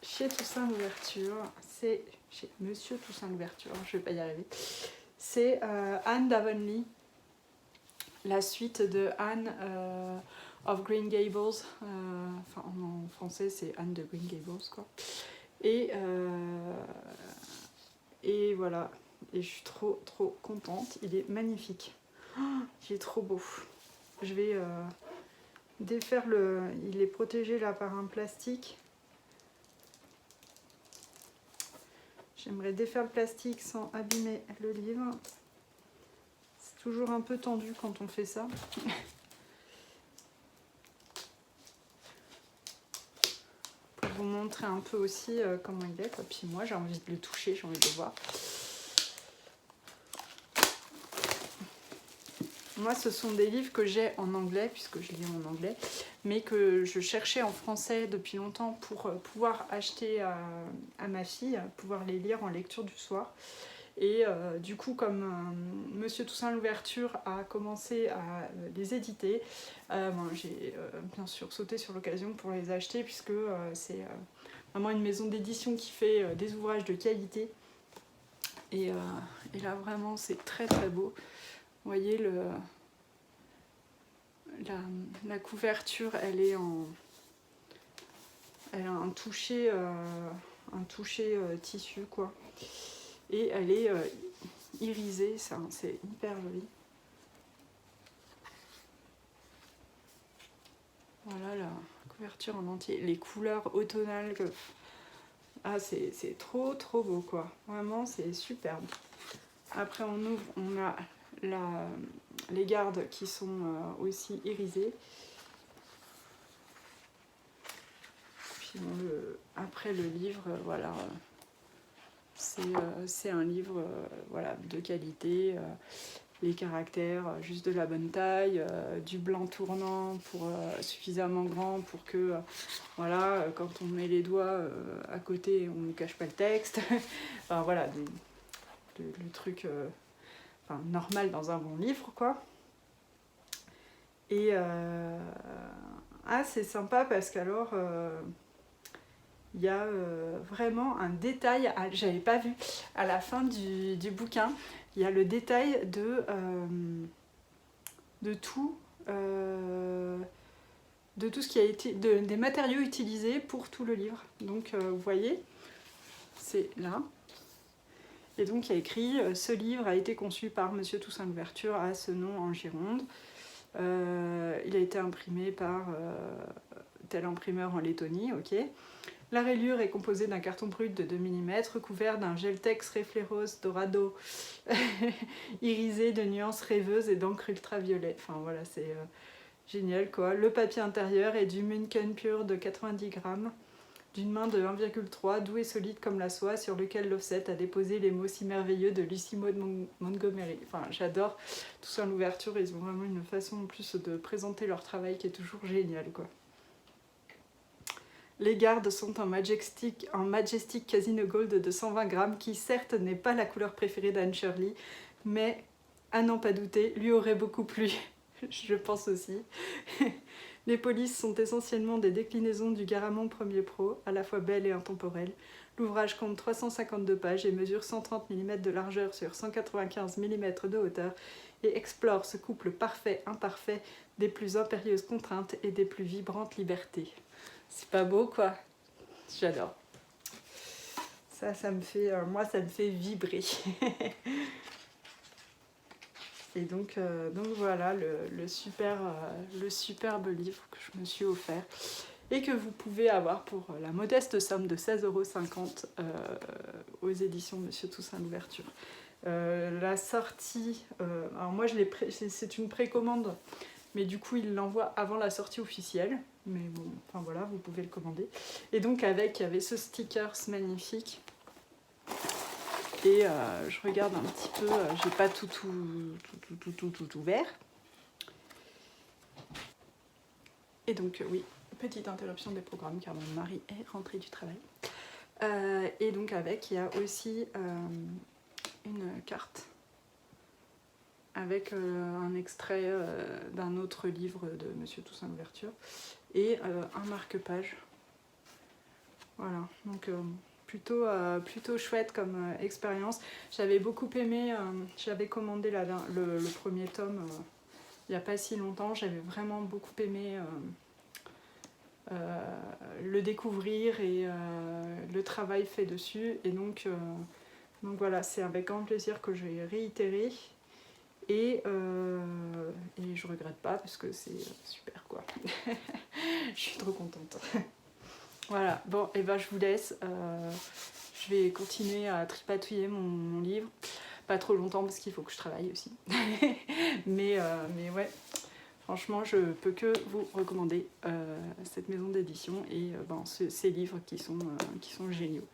chez Toussaint Louverture, c'est chez Monsieur Toussaint Louverture, je vais pas y arriver, c'est Anne d'Avonlea, la suite de Anne of Green Gables, enfin en français c'est Anne de Green Gables quoi. Et voilà, et je suis trop contente, il est magnifique, il est trop beau. Je vais défaire il est protégé là par un plastique. J'aimerais défaire le plastique sans abîmer le livre. C'est toujours un peu tendu quand on fait ça. Pour vous montrer un peu aussi comment il est. Quoi. Puis moi j'ai envie de le toucher, j'ai envie de le voir. Moi ce sont des livres que j'ai en anglais, puisque je lis en anglais, mais que je cherchais en français depuis longtemps pour pouvoir acheter à ma fille, pouvoir les lire en lecture du soir. Et du coup, comme Monsieur Toussaint Louverture a commencé à les éditer, j'ai bien sûr sauté sur l'occasion pour les acheter, puisque c'est vraiment une maison d'édition qui fait des ouvrages de qualité. Et là, vraiment, c'est très beau. Vous voyez, la couverture, elle a un toucher tissu, quoi. Et elle est irisée, c'est hyper joli. Voilà la couverture en entier, les couleurs automnales. Ah, c'est trop beau, quoi. Vraiment, c'est superbe. Après, on ouvre, on a les gardes qui sont aussi irisées. Puis bon, après le livre, voilà. C'est un livre voilà, de qualité, les caractères juste de la bonne taille, du blanc tournant pour suffisamment grand pour que voilà, quand on met les doigts à côté, on ne cache pas le texte. Enfin voilà, le truc normal dans un bon livre, quoi. Et c'est sympa parce qu'alors il y a vraiment un détail, j'avais pas vu, à la fin du bouquin, il y a le détail de tout ce qui a été, des matériaux utilisés pour tout le livre. Donc vous voyez, c'est là. Et donc il y a écrit « Ce livre a été conçu par Monsieur Toussaint Louverture à ce nom en Gironde. Il a été imprimé par tel imprimeur en Lettonie, ok. La rayure est composée d'un carton brut de 2 mm recouvert d'un Geltex Refleros Dorado irisé de nuances rêveuses et d'encre ultraviolet. » Enfin voilà, c'est génial quoi. Le papier intérieur est du Munken Pure de 90 grammes, d'une main de 1,3, doux et solide comme la soie, sur lequel l'offset a déposé les mots si merveilleux de Lucy Maud Montgomery. Enfin, j'adore Toussaint Louverture, ils ont vraiment une façon en plus de présenter leur travail qui est toujours géniale quoi. Les gardes sont en Majestic Casino Gold de 120 grammes, qui certes n'est pas la couleur préférée d'Anne Shirley, mais à n'en pas douter, lui aurait beaucoup plu. Je pense aussi. Les polices sont essentiellement des déclinaisons du Garamond Premier Pro, à la fois belles et intemporelles. L'ouvrage compte 352 pages et mesure 130 mm de largeur sur 195 mm de hauteur et explore ce couple parfait-imparfait des plus impérieuses contraintes et des plus vibrantes libertés. C'est pas beau, quoi? J'adore. Ça me fait, moi, ça me fait vibrer. Et donc voilà le superbe livre que je me suis offert et que vous pouvez avoir pour la modeste somme de 16,50 € aux éditions Monsieur Toussaint Louverture. La sortie, alors moi c'est une précommande, mais du coup il l'envoie avant la sortie officielle, mais bon, enfin voilà, vous pouvez le commander. Et donc il y avait ce stickers magnifique. Et je regarde un petit peu, j'ai pas tout ouvert. Et donc oui, petite interruption des programmes car mon mari est rentré du travail. Et donc il y a aussi une carte avec un extrait d'un autre livre de Monsieur Toussaint Louverture et un marque-page. Voilà, donc plutôt chouette comme expérience. J'avais beaucoup aimé, j'avais commandé le premier tome il n'y a pas si longtemps, j'avais vraiment beaucoup aimé le découvrir et le travail fait dessus. Et donc voilà, c'est avec grand plaisir que j'ai réitéré. Et je regrette pas parce que c'est super, quoi. Je suis trop contente. Voilà, bon, et ben je vous laisse. Je vais continuer à tripatouiller mon livre. Pas trop longtemps parce qu'il faut que je travaille aussi. mais ouais, franchement, je peux que vous recommander cette maison d'édition et ces livres qui sont géniaux.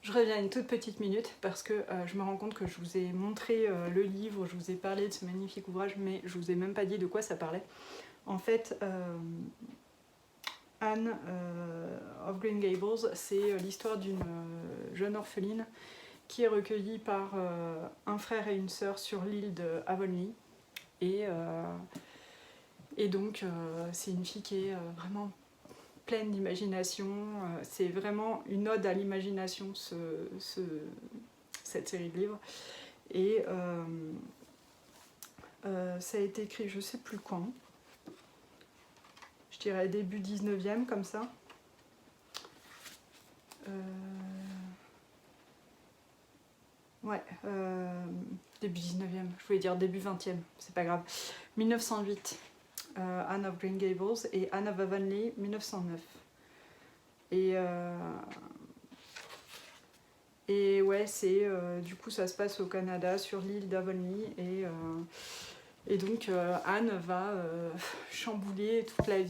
Je reviens une toute petite minute parce que je me rends compte que je vous ai montré le livre, je vous ai parlé de ce magnifique ouvrage, mais je vous ai même pas dit de quoi ça parlait. En fait, Anne of Green Gables, c'est l'histoire d'une jeune orpheline qui est recueillie par un frère et une sœur sur l'île de Avonlea. Et donc, c'est une fille qui est vraiment pleine d'imagination. C'est vraiment une ode à l'imagination, cette série de livres. Et ça a été écrit, je sais plus quand. Je dirais début 19e, comme ça. Ouais, début 19e, je voulais dire début 20e, c'est pas grave. 1908, Anne of Green Gables, et Anne of Avonlea, 1909. Et ouais, du coup ça se passe au Canada, sur l'île d'Avonlea, et donc Anne va chambouler toute la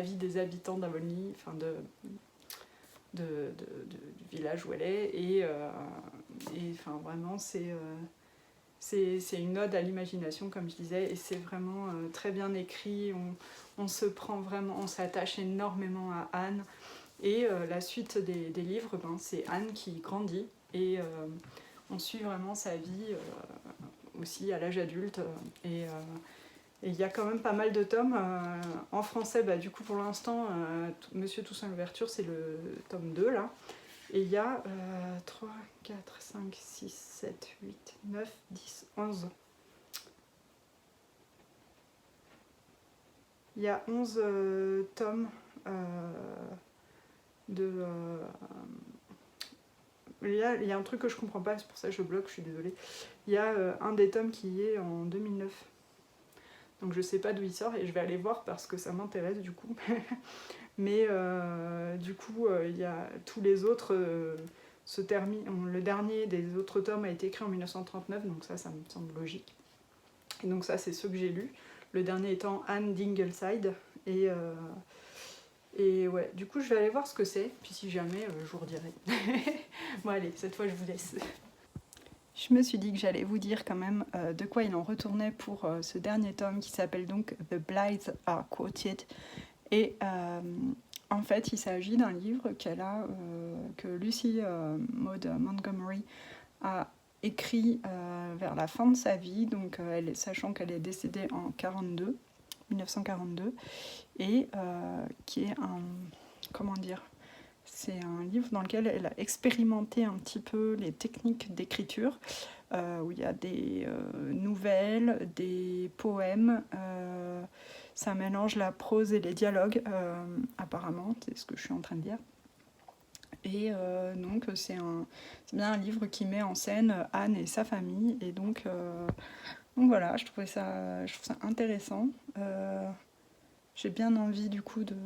vie des habitants d'Avonlea, enfin du village où elle est, et enfin vraiment c'est une ode à l'imagination, comme je disais, et c'est vraiment très bien écrit. On se prend vraiment, on s'attache énormément à Anne. Et la suite des livres, c'est Anne qui grandit et on suit vraiment sa vie aussi à l'âge adulte. Et il y a quand même pas mal de tomes. En français, du coup pour l'instant, Monsieur Toussaint Louverture, c'est le tome 2 là. Et il y a 3, 4, 5, 6, 7, 8, 9, 10, 11. Il y a 11 tomes il y a un truc que je comprends pas, c'est pour ça que je bloque, je suis désolée. Il y a un des tomes qui est en 2009. Donc je sais pas d'où il sort et je vais aller voir parce que ça m'intéresse du coup. Mais du coup, il y a tous les autres se terminent. Le dernier des autres tomes a été écrit en 1939, donc ça me semble logique. Et donc ça, c'est ceux que j'ai lus. Le dernier étant Anne d'Ingleside. Et ouais, du coup, je vais aller voir ce que c'est. Puis si jamais, je vous redirai. Bon, allez, cette fois, je vous laisse. Je me suis dit que j'allais vous dire quand même de quoi il en retournait pour ce dernier tome qui s'appelle donc The Blythes Are Quoted. Et en fait, il s'agit d'un livre que Lucy Maud Montgomery a écrit vers la fin de sa vie, donc sachant qu'elle est décédée en 1942, et qui est comment dire, c'est un livre dans lequel elle a expérimenté un petit peu les techniques d'écriture, où il y a des nouvelles, des poèmes, ça mélange la prose et les dialogues, apparemment, c'est ce que je suis en train de dire. Et donc c'est bien un livre qui met en scène Anne et sa famille, et donc voilà, je trouve ça intéressant. J'ai bien envie du coup de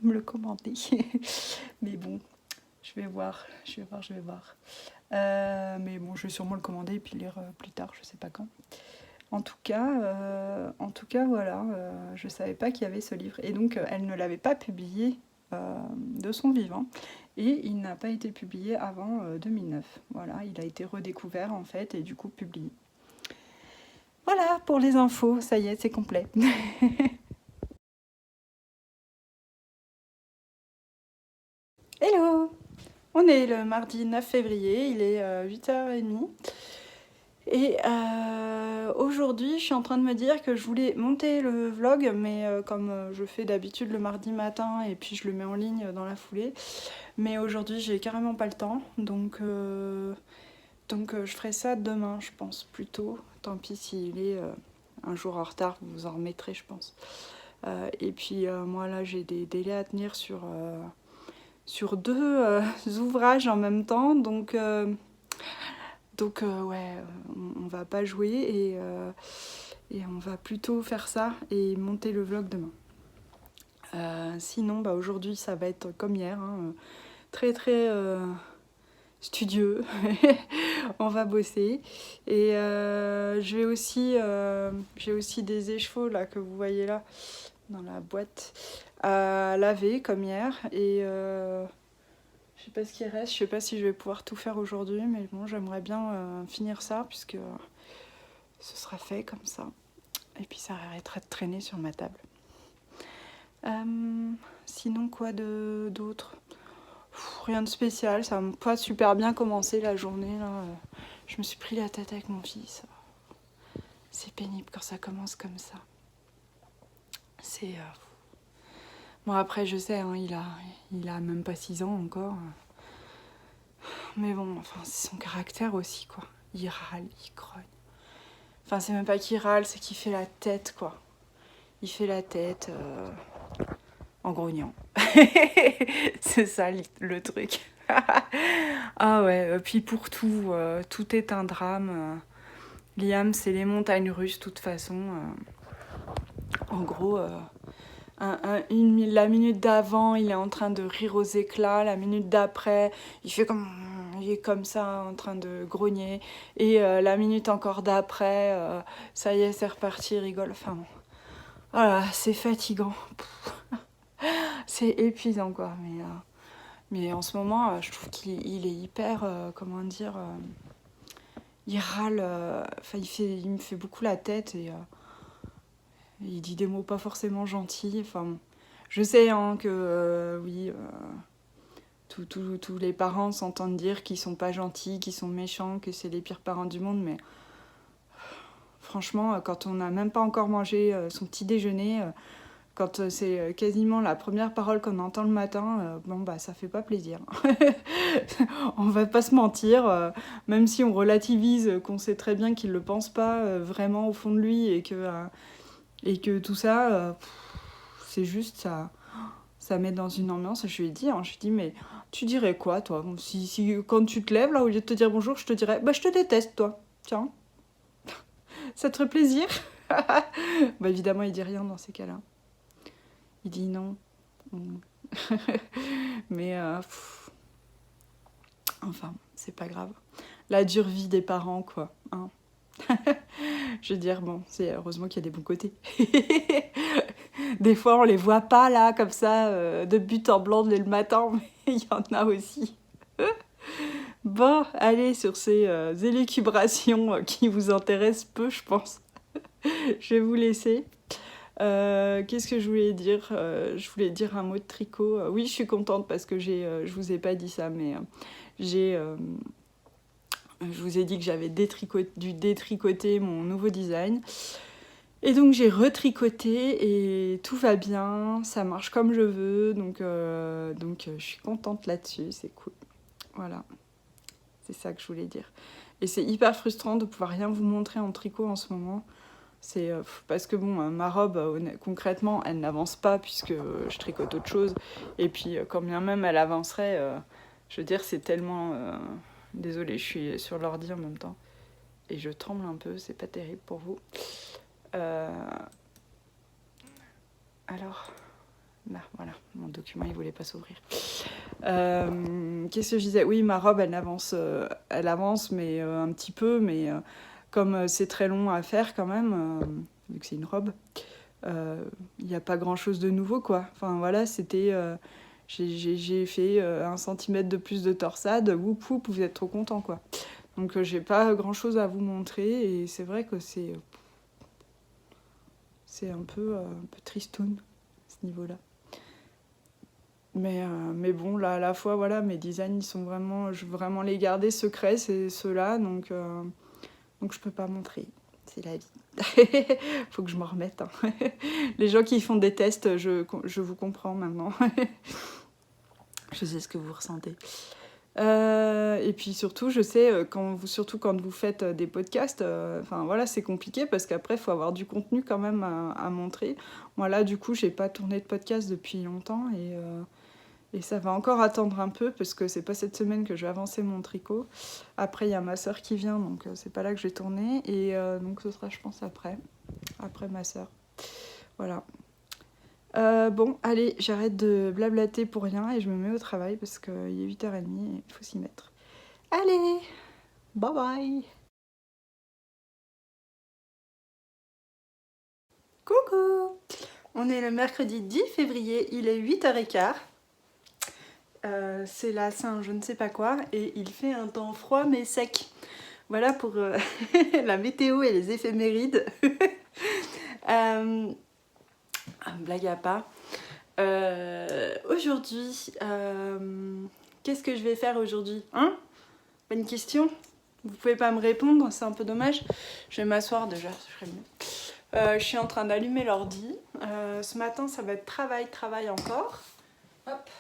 me le commander, mais bon, je vais voir. Mais bon, je vais sûrement le commander et puis lire plus tard, je sais pas quand. En tout cas, voilà, je savais pas qu'il y avait ce livre. Et donc, elle ne l'avait pas publié de son vivant. Et il n'a pas été publié avant 2009. Voilà, il a été redécouvert en fait et du coup publié. Voilà pour les infos, ça y est, c'est complet. Hello! On est le mardi 9 février, il est 8h30. Et aujourd'hui, je suis en train de me dire que je voulais monter le vlog, mais comme je fais d'habitude le mardi matin et puis je le mets en ligne dans la foulée. Mais aujourd'hui, j'ai carrément pas le temps, donc je ferai ça demain, je pense, plutôt. Tant pis s'il est un jour en retard, vous vous en remettrez, je pense. Et puis moi, là, j'ai des délais à tenir sur 2 ouvrages en même temps, donc ouais, on va pas jouer et on va plutôt faire ça et monter le vlog demain. Sinon, bah, aujourd'hui, ça va être comme hier, hein, très très studieux. On va bosser. Et j'ai aussi des échevaux là, que vous voyez là, dans la boîte, à laver comme hier. Et je sais pas ce qui reste, je sais pas si je vais pouvoir tout faire aujourd'hui, mais bon, j'aimerais bien finir ça, puisque ce sera fait comme ça. Et puis ça arrêtera de traîner sur ma table. Sinon, quoi d'autre ? Rien de spécial, ça n'a pas super bien commencé la journée. Là. Je me suis pris la tête avec mon fils. C'est pénible quand ça commence comme ça. C'est... Bon, après, je sais, hein, il a même pas 6 ans encore. Mais bon, enfin, c'est son caractère aussi, quoi. Il râle, il grogne. Enfin, c'est même pas qu'il râle, c'est qu'il fait la tête, quoi. Il fait la tête en grognant. C'est ça, le truc. Ah ouais, puis pour tout, tout est un drame. Liam, c'est les montagnes russes, de toute façon. En gros... la minute d'avant, il est en train de rire aux éclats. La minute d'après, il est comme ça, en train de grogner. Et la minute encore d'après, ça y est, c'est reparti, il rigole. Enfin bon. Voilà, c'est fatigant. C'est épuisant, quoi. Mais en ce moment, je trouve qu'il est hyper... comment dire... il râle... Enfin, il me fait beaucoup la tête et... il dit des mots pas forcément gentils. Enfin, je sais hein, que oui, tous les parents s'entendent dire qu'ils sont pas gentils, qu'ils sont méchants, que c'est les pires parents du monde, mais franchement, quand on n'a même pas encore mangé son petit déjeuner, quand c'est quasiment la première parole qu'on entend le matin, bon bah ça fait pas plaisir. On va pas se mentir, même si on relativise qu'on sait très bien qu'il le pense pas vraiment au fond de lui et que tout ça, c'est juste ça met dans une ambiance. Je lui ai dit, mais tu dirais quoi, toi si quand tu te lèves, là, au lieu de te dire bonjour, je te dirais, bah je te déteste, toi. Tiens, ça te ferait plaisir. Bah évidemment, il dit rien dans ces cas-là. Il dit non. Mais, enfin, c'est pas grave. La dure vie des parents, quoi. Hein. Je veux dire, bon, c'est heureusement qu'il y a des bons côtés. Des fois, on les voit pas là, comme ça, de but en blanc dès le matin, mais il y en a aussi. Bon, allez, sur ces élucubrations qui vous intéressent peu, je pense, je vais vous laisser. Qu'est-ce que je voulais dire ? Je voulais dire un mot de tricot. Oui, je suis contente parce que je vous ai pas dit ça, mais j'ai je vous ai dit que j'avais dû détricoter mon nouveau design. Et donc j'ai retricoté et tout va bien, ça marche comme je veux, donc je suis contente là-dessus, c'est cool. Voilà, c'est ça que je voulais dire. Et c'est hyper frustrant de pouvoir rien vous montrer en tricot en ce moment. C'est parce que bon, ma robe, concrètement, elle n'avance pas puisque je tricote autre chose. Et puis quand bien même elle avancerait, je veux dire, c'est tellement... Désolée, je suis sur l'ordi en même temps. Et je tremble un peu, c'est pas terrible pour vous. Alors, bah, voilà, mon document il voulait pas s'ouvrir. Qu'est-ce que je disais? Oui, ma robe elle avance, mais un petit peu, mais comme c'est très long à faire quand même, vu que c'est une robe, il n'y a pas grand chose de nouveau quoi. Enfin voilà, c'était. J'ai fait 1 centimètre de plus de torsade, whoop whoop, vous êtes trop content quoi. Donc j'ai pas grand chose à vous montrer et c'est vrai que c'est un peu tristoun à ce niveau-là. Mais bon, là à la fois, voilà, mes designs, ils sont vraiment, je veux vraiment les garder secrets, c'est ceux-là, donc je peux pas montrer. C'est la vie. Faut que je m'en remette. Hein. Les gens qui font des tests, je vous comprends maintenant. Je sais ce que vous ressentez. Et puis surtout, je sais, surtout quand vous faites des podcasts, voilà, c'est compliqué parce qu'après, il faut avoir du contenu quand même à montrer. Moi, là, du coup, j'ai pas tourné de podcast depuis longtemps et ça va encore attendre un peu parce que c'est pas cette semaine que je vais avancer mon tricot. Après, il y a ma sœur qui vient, donc c'est pas là que je vais tourner. Et donc, ce sera, je pense, après ma sœur. Voilà. Bon, allez, j'arrête de blablater pour rien et je me mets au travail parce qu'il est 8h30 et il faut s'y mettre. Allez, bye bye. Coucou. On est le mercredi 10 février, il est 8h15. C'est la Saint je ne sais pas quoi et il fait un temps froid mais sec. Voilà pour la météo et les éphémérides. Blague à part. Aujourd'hui, qu'est-ce que je vais faire aujourd'hui? Hein? Bonne question. Vous pouvez pas me répondre, c'est un peu dommage. Je vais m'asseoir déjà, je ferai mieux. Je suis en train d'allumer l'ordi. Ce matin, ça va être travail encore. Hop.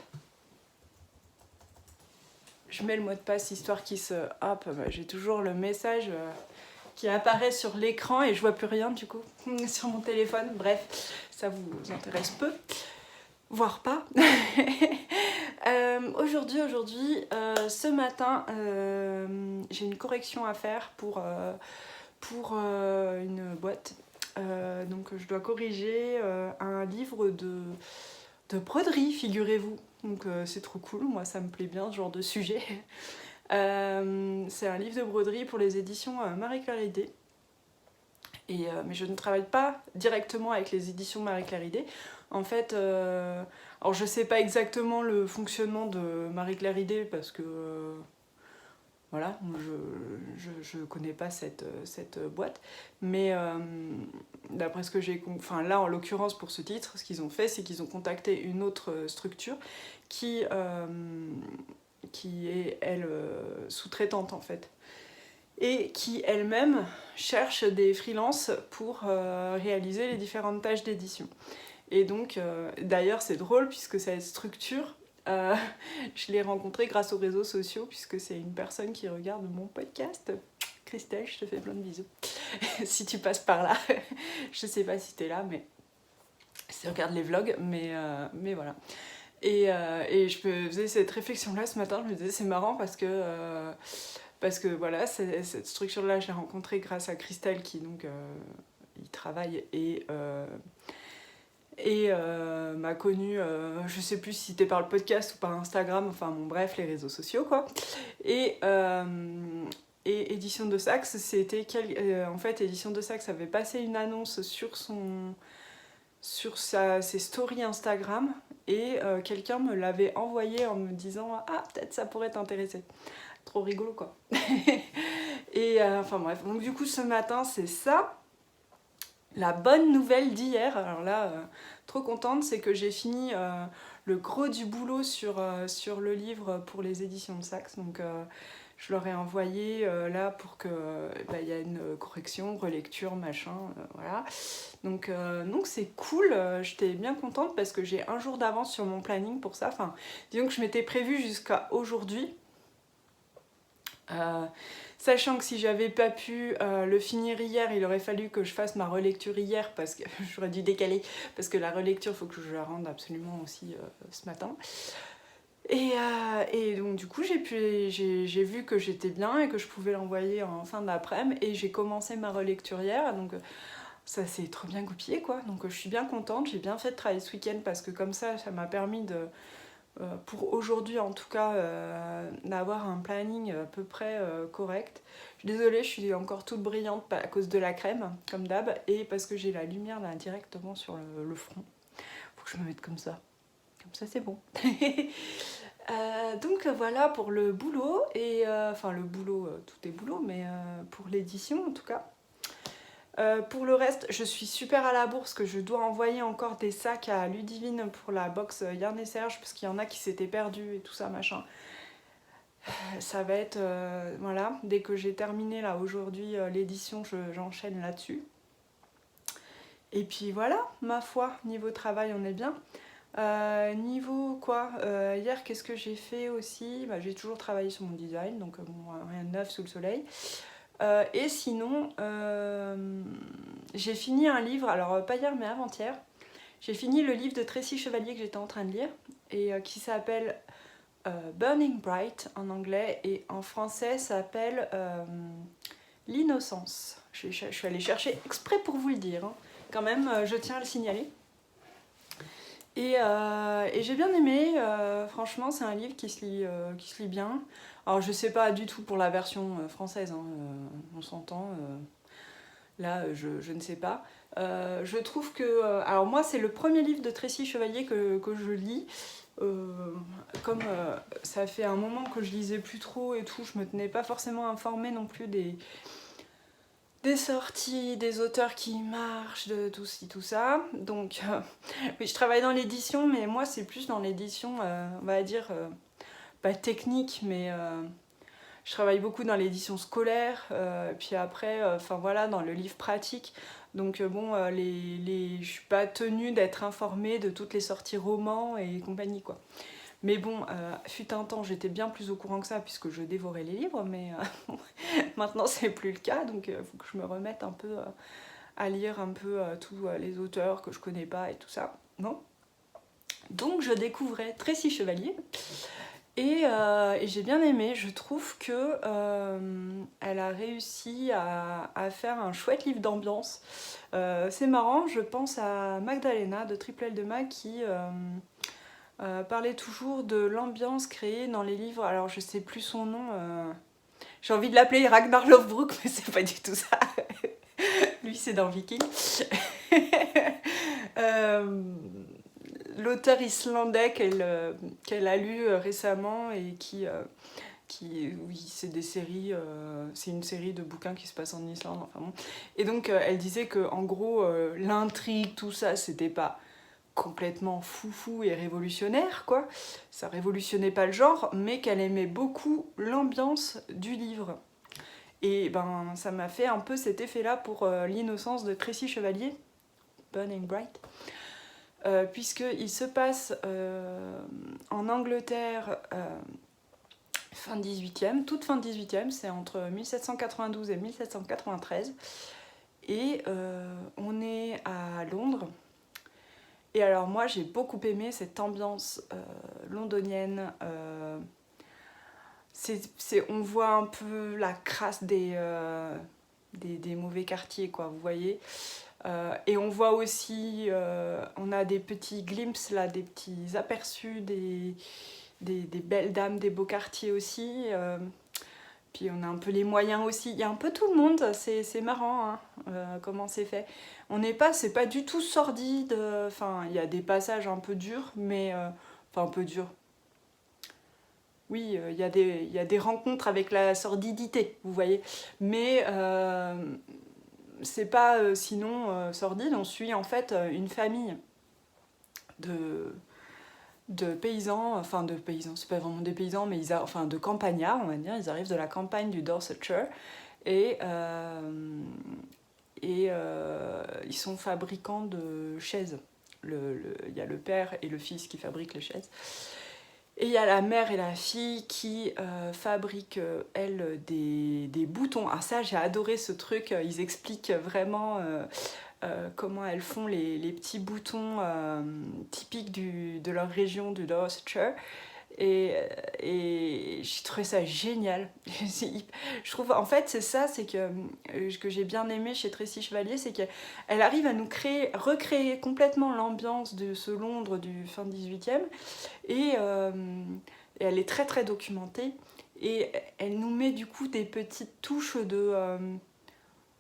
Je mets le mot de passe histoire qu'il se... Hop, j'ai toujours le message qui apparaît sur l'écran et je vois plus rien du coup sur mon téléphone. Bref, ça vous intéresse peu, voire pas. Aujourd'hui, ce matin, j'ai une correction à faire pour une boîte. Donc je dois corriger un livre de broderie, figurez-vous. Donc c'est trop cool, moi ça me plaît bien ce genre de sujet. C'est un livre de broderie pour les éditions Marie-Claire Idé. Mais je ne travaille pas directement avec les éditions Marie-Claire Idé. En fait, alors je sais pas exactement le fonctionnement de Marie-Claire Idé parce que voilà, je connais pas cette boîte. Mais d'après ce que j'ai compris, enfin là en l'occurrence pour ce titre, ce qu'ils ont fait, c'est qu'ils ont contacté une autre structure qui est elle sous-traitante en fait. Et qui elle-même cherche des freelances pour réaliser les différentes tâches d'édition. Et donc, d'ailleurs, c'est drôle puisque cette structure, je l'ai rencontrée grâce aux réseaux sociaux puisque c'est une personne qui regarde mon podcast. Christelle, je te fais plein de bisous. Si tu passes par là, je sais pas si t'es là, mais si tu regardes les vlogs, mais voilà. Et je faisais cette réflexion-là ce matin, je me disais c'est marrant parce que voilà, cette structure-là, je l'ai rencontrée grâce à Christelle qui donc y travaille et m'a connue, je sais plus si c'était par le podcast ou par Instagram, enfin bon bref, les réseaux sociaux quoi. Et Édition de Saxe, c'était en fait Édition de Saxe avait passé une annonce sur ses stories Instagram et quelqu'un me l'avait envoyé en me disant ah peut-être ça pourrait t'intéresser. Trop rigolo quoi. Et enfin bref, donc du coup ce matin c'est ça. la bonne nouvelle d'hier, alors là, trop contente, c'est que j'ai fini le gros du boulot sur le livre pour les éditions de Saxe. Donc je leur ai envoyé là pour que y ait une correction, relecture, machin, voilà. Donc c'est cool, j'étais bien contente parce que j'ai un jour d'avance sur mon planning pour ça. Enfin, disons que je m'étais prévue jusqu'à aujourd'hui. Sachant que si j'avais pas pu le finir hier, il aurait fallu que je fasse ma relecture hier parce que j'aurais dû décaler parce que la relecture, il faut que je la rende absolument aussi ce matin. Et donc du coup j'ai vu que j'étais bien et que je pouvais l'envoyer en fin d'après-midi et j'ai commencé ma relecture hier, donc ça s'est trop bien goupillé quoi, donc je suis bien contente, j'ai bien fait de travailler ce week-end parce que comme ça m'a permis de pour aujourd'hui en tout cas d'avoir un planning à peu près correct. Je suis désolée, je suis encore toute brillante à cause de la crème comme d'hab et parce que j'ai la lumière là directement sur le front. Faut que je me mette comme ça c'est bon. Donc voilà pour le boulot et enfin le boulot, tout est boulot, mais pour l'édition en tout cas. Pour le reste, je suis super à la bourse que je dois envoyer encore des sacs à Ludivine pour la box Yarn et Serge parce qu'il y en a qui s'étaient perdus et tout ça machin. Ça va être voilà, dès que j'ai terminé là aujourd'hui l'édition, j'enchaîne là-dessus. Et puis voilà, ma foi, niveau travail on est bien. Niveau quoi, hier qu'est-ce que j'ai fait aussi, j'ai toujours travaillé sur mon design, donc rien de neuf sous le soleil. Et sinon, j'ai fini un livre, alors pas hier mais avant-hier, j'ai fini le livre de Tracy Chevalier que j'étais en train de lire, et qui s'appelle Burning Bright en anglais, et en français ça s'appelle L'innocence. Je suis allée chercher exprès pour vous le dire, hein. Quand même, je tiens à le signaler. Et j'ai bien aimé, franchement c'est un livre qui se lit bien. Alors je sais pas du tout pour la version française, hein, on s'entend, là je ne sais pas. Je trouve que, alors moi c'est le premier livre de Tracy Chevalier que je lis. Comme ça fait un moment que je lisais plus trop et tout, je me tenais pas forcément informée non plus des sorties, des auteurs qui marchent, de tout ci, tout ça. Donc, oui, je travaille dans l'édition, mais moi, c'est plus dans l'édition, on va dire, pas technique, mais je travaille beaucoup dans l'édition scolaire, puis après, enfin voilà, dans le livre pratique. Donc, bon, je suis pas tenue d'être informée de toutes les sorties romans et compagnie, quoi. Mais bon, fut un temps, j'étais bien plus au courant que ça, puisque je dévorais les livres, mais maintenant c'est plus le cas, donc il faut que je me remette un peu à lire un peu tous les auteurs que je connais pas et tout ça. Bon. Donc je découvrais Tracy Chevalier, et j'ai bien aimé. Je trouve que elle a réussi à faire un chouette livre d'ambiance. C'est marrant, je pense à Magdalena de Triple L de Mag qui... parlait toujours de l'ambiance créée dans les livres, alors je sais plus son nom, j'ai envie de l'appeler Ragnar Lothbrok, mais c'est pas du tout ça. Lui c'est dans Viking. L'auteur islandais qu'elle a lu récemment et qui oui, c'est des séries, c'est une série de bouquins qui se passe en Islande, enfin bon. Et donc elle disait que en gros l'intrigue, tout ça, c'était pas complètement foufou et révolutionnaire, quoi. Ça révolutionnait pas le genre, mais qu'elle aimait beaucoup l'ambiance du livre. Et ben, ça m'a fait un peu cet effet-là pour L'innocence de Tracy Chevalier, Burning Bright, puisqu'il se passe en Angleterre fin 18e, toute fin 18e, c'est entre 1792 et 1793, et on est à Londres. Et alors moi j'ai beaucoup aimé cette ambiance londonienne, on voit un peu la crasse des mauvais quartiers, quoi, vous voyez. Et on voit aussi, on a des petits glimpses là, des petits aperçus des belles dames, des beaux quartiers aussi. Puis on a un peu les moyens aussi, il y a un peu tout le monde, c'est marrant hein, comment c'est fait. C'est pas du tout sordide, enfin il y a des passages un peu durs, mais enfin un peu durs. Oui, il y a des rencontres avec la sordidité, vous voyez, mais c'est pas sinon sordide. On suit en fait une famille de paysans, c'est pas vraiment des paysans, mais enfin de campagnards, on va dire. Ils arrivent de la campagne du Dorsetshire et ils sont fabricants de chaises. Il y a le père et le fils qui fabriquent les chaises. Et il y a la mère et la fille qui fabriquent, elles, des boutons. Ah ça, j'ai adoré ce truc. Ils expliquent vraiment comment elles font les petits boutons typiques de leur région, du Dorsetshire. Et j'ai trouvé ça génial. Je trouve, en fait, c'est ça, c'est que j'ai bien aimé chez Tracy Chevalier, c'est qu'elle arrive à nous recréer complètement l'ambiance de ce Londres du fin 18e, et elle est très très documentée, et elle nous met du coup des petites touches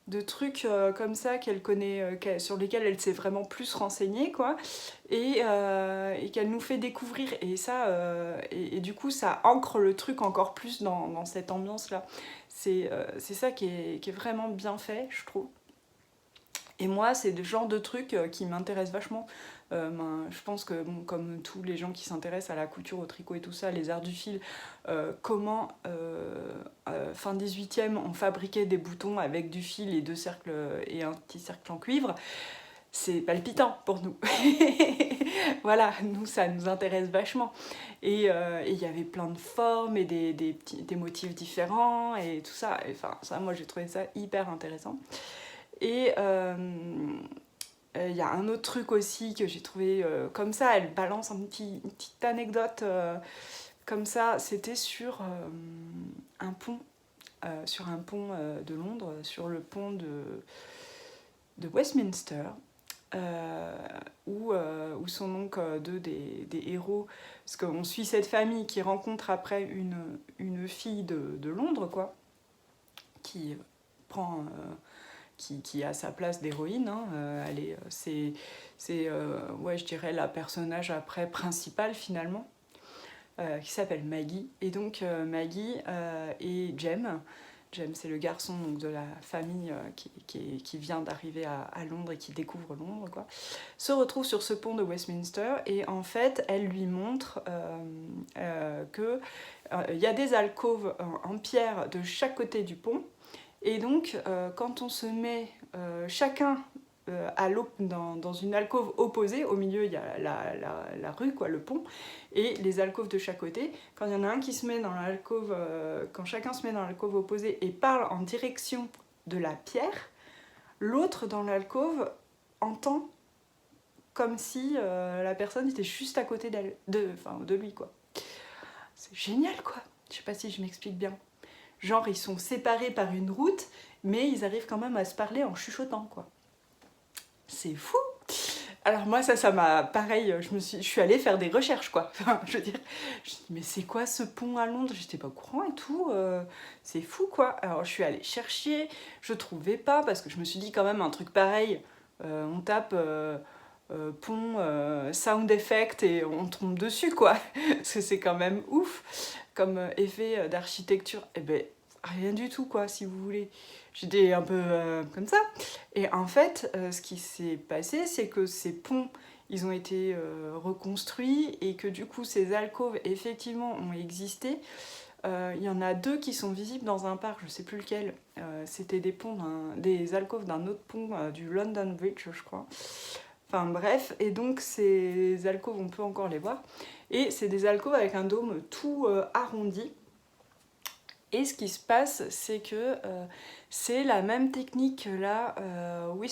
de trucs comme ça qu'elle connaît, sur lesquels elle s'est vraiment plus renseignée, quoi, et qu'elle nous fait découvrir, et ça, et du coup ça ancre le truc encore plus dans cette ambiance-là. C'est ça qui est vraiment bien fait, je trouve. Et moi, c'est le genre de trucs qui m'intéressent vachement. Je pense que, bon, comme tous les gens qui s'intéressent à la couture, au tricot et tout ça, les arts du fil, comment, fin 18e, on fabriquait des boutons avec du fil et 2 cercles et un petit cercle en cuivre, c'est palpitant pour nous. Voilà, nous, ça nous intéresse vachement. Et il y avait plein de formes et des motifs différents et tout ça. Enfin, ça, moi, j'ai trouvé ça hyper intéressant. Et il y a un autre truc aussi que j'ai trouvé comme ça, elle balance une petite anecdote comme ça, c'était sur un pont, de Londres, sur le pont de Westminster, où sont donc deux des héros, parce qu'on suit cette famille qui rencontre après une fille de Londres, quoi, qui prend... qui a sa place d'héroïne, hein. Ouais, je dirais la personnage après principale finalement, qui s'appelle Maggie. Et donc Maggie et Jem, c'est le garçon donc, de la famille qui vient d'arriver à Londres et qui découvre Londres, quoi, se retrouve sur ce pont de Westminster, et en fait elle lui montre qu'il y a des alcôves en pierre de chaque côté du pont. Et donc, quand on se met chacun dans une alcôve opposée, au milieu il y a la rue, quoi, le pont, et les alcôves de chaque côté, quand il y en a un qui se met dans l'alcôve, quand chacun se met dans l'alcôve opposée et parle en direction de la pierre, l'autre dans l'alcôve entend comme si la personne était juste à côté de lui, quoi. C'est génial, quoi. Je sais pas si je m'explique bien. Genre, ils sont séparés par une route, mais ils arrivent quand même à se parler en chuchotant, quoi. C'est fou! Alors moi, ça m'a... Pareil, je suis allée faire des recherches, quoi. Enfin, je veux dire, je me dis, mais c'est quoi ce pont à Londres? J'étais pas au courant et tout. C'est fou, quoi. Alors, je suis allée chercher, je trouvais pas, parce que je me suis dit, quand même, un truc pareil, on tape... pont, sound effect, et on tombe dessus, quoi. Parce que c'est quand même ouf comme effet d'architecture. Eh ben, rien du tout, quoi, si vous voulez. J'étais un peu comme ça. Et en fait, ce qui s'est passé, c'est que ces ponts, ils ont été reconstruits, et que du coup, ces alcôves, effectivement, ont existé. Il y en a 2 qui sont visibles dans un parc, je sais plus lequel. C'était des alcôves d'un autre pont, du London Bridge, je crois. Enfin bref, et donc ces alcôves, on peut encore les voir. Et c'est des alcôves avec un dôme tout arrondi. Et ce qui se passe, c'est que c'est la même technique que la je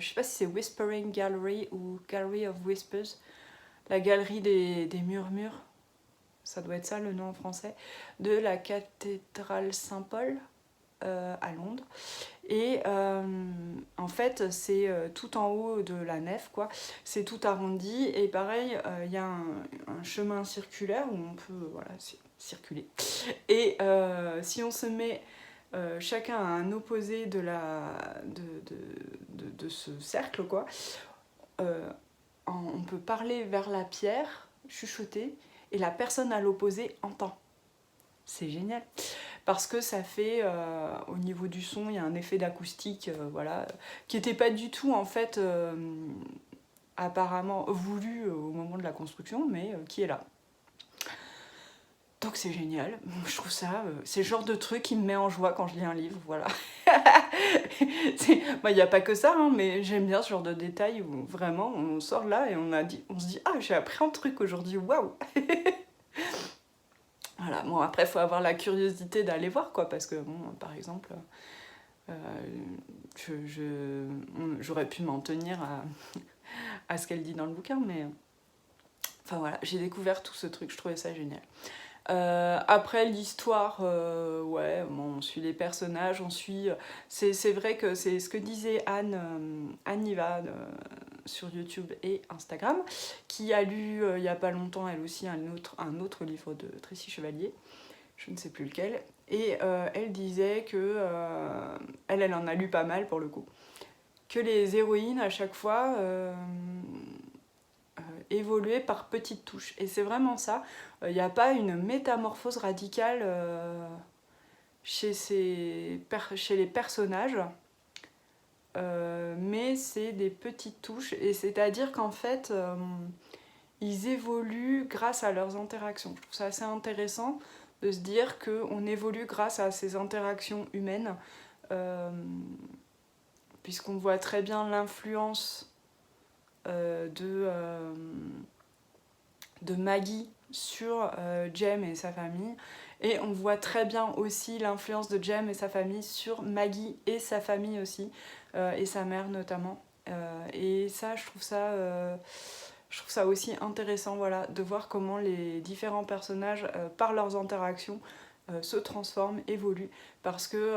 sais pas si c'est Whispering Gallery ou Gallery of Whispers, la galerie des murmures, ça doit être ça le nom en français, de la cathédrale Saint-Paul à Londres. Et en fait, c'est tout en haut de la nef, quoi. C'est tout arrondi, et pareil, il y a un chemin circulaire où on peut, voilà, circuler. Et si on se met chacun à un opposé de ce cercle, quoi, on peut parler vers la pierre, chuchoter, et la personne à l'opposé entend. C'est génial. parce que ça fait, au niveau du son, il y a un effet d'acoustique, voilà, qui n'était pas du tout, en fait, apparemment voulu au moment de la construction, mais qui est là. Donc c'est génial, je trouve ça, c'est le genre de truc qui me met en joie quand je lis un livre, voilà. Il n'y a pas que ça, hein, mais j'aime bien ce genre de détails où vraiment on sort là et on se dit ah j'ai appris un truc aujourd'hui, waouh. Voilà, bon après il faut avoir la curiosité d'aller voir quoi, parce que bon par exemple j'aurais pu m'en tenir à ce qu'elle dit dans le bouquin, mais enfin voilà, j'ai découvert tout ce truc, je trouvais ça génial. Après l'histoire, ouais, bon, on suit les personnages, c'est vrai que c'est ce que disait Anne Niva sur YouTube et Instagram, qui a lu il n'y a pas longtemps elle aussi un autre livre de Tracy Chevalier, je ne sais plus lequel, et elle disait que elle en a lu pas mal pour le coup, que les héroïnes à chaque fois évoluer par petites touches. Et c'est vraiment ça. Il n'y a pas une métamorphose radicale chez les personnages, mais c'est des petites touches. Et c'est-à-dire qu'en fait, ils évoluent grâce à leurs interactions. Je trouve ça assez intéressant de se dire qu'on évolue grâce à ces interactions humaines, puisqu'on voit très bien l'influence de Maggie sur Jem et sa famille, et on voit très bien aussi l'influence de Jem et sa famille sur Maggie et sa famille aussi, et sa mère notamment, et ça je trouve ça aussi intéressant, voilà, de voir comment les différents personnages par leurs interactions se transforment, évoluent, parce que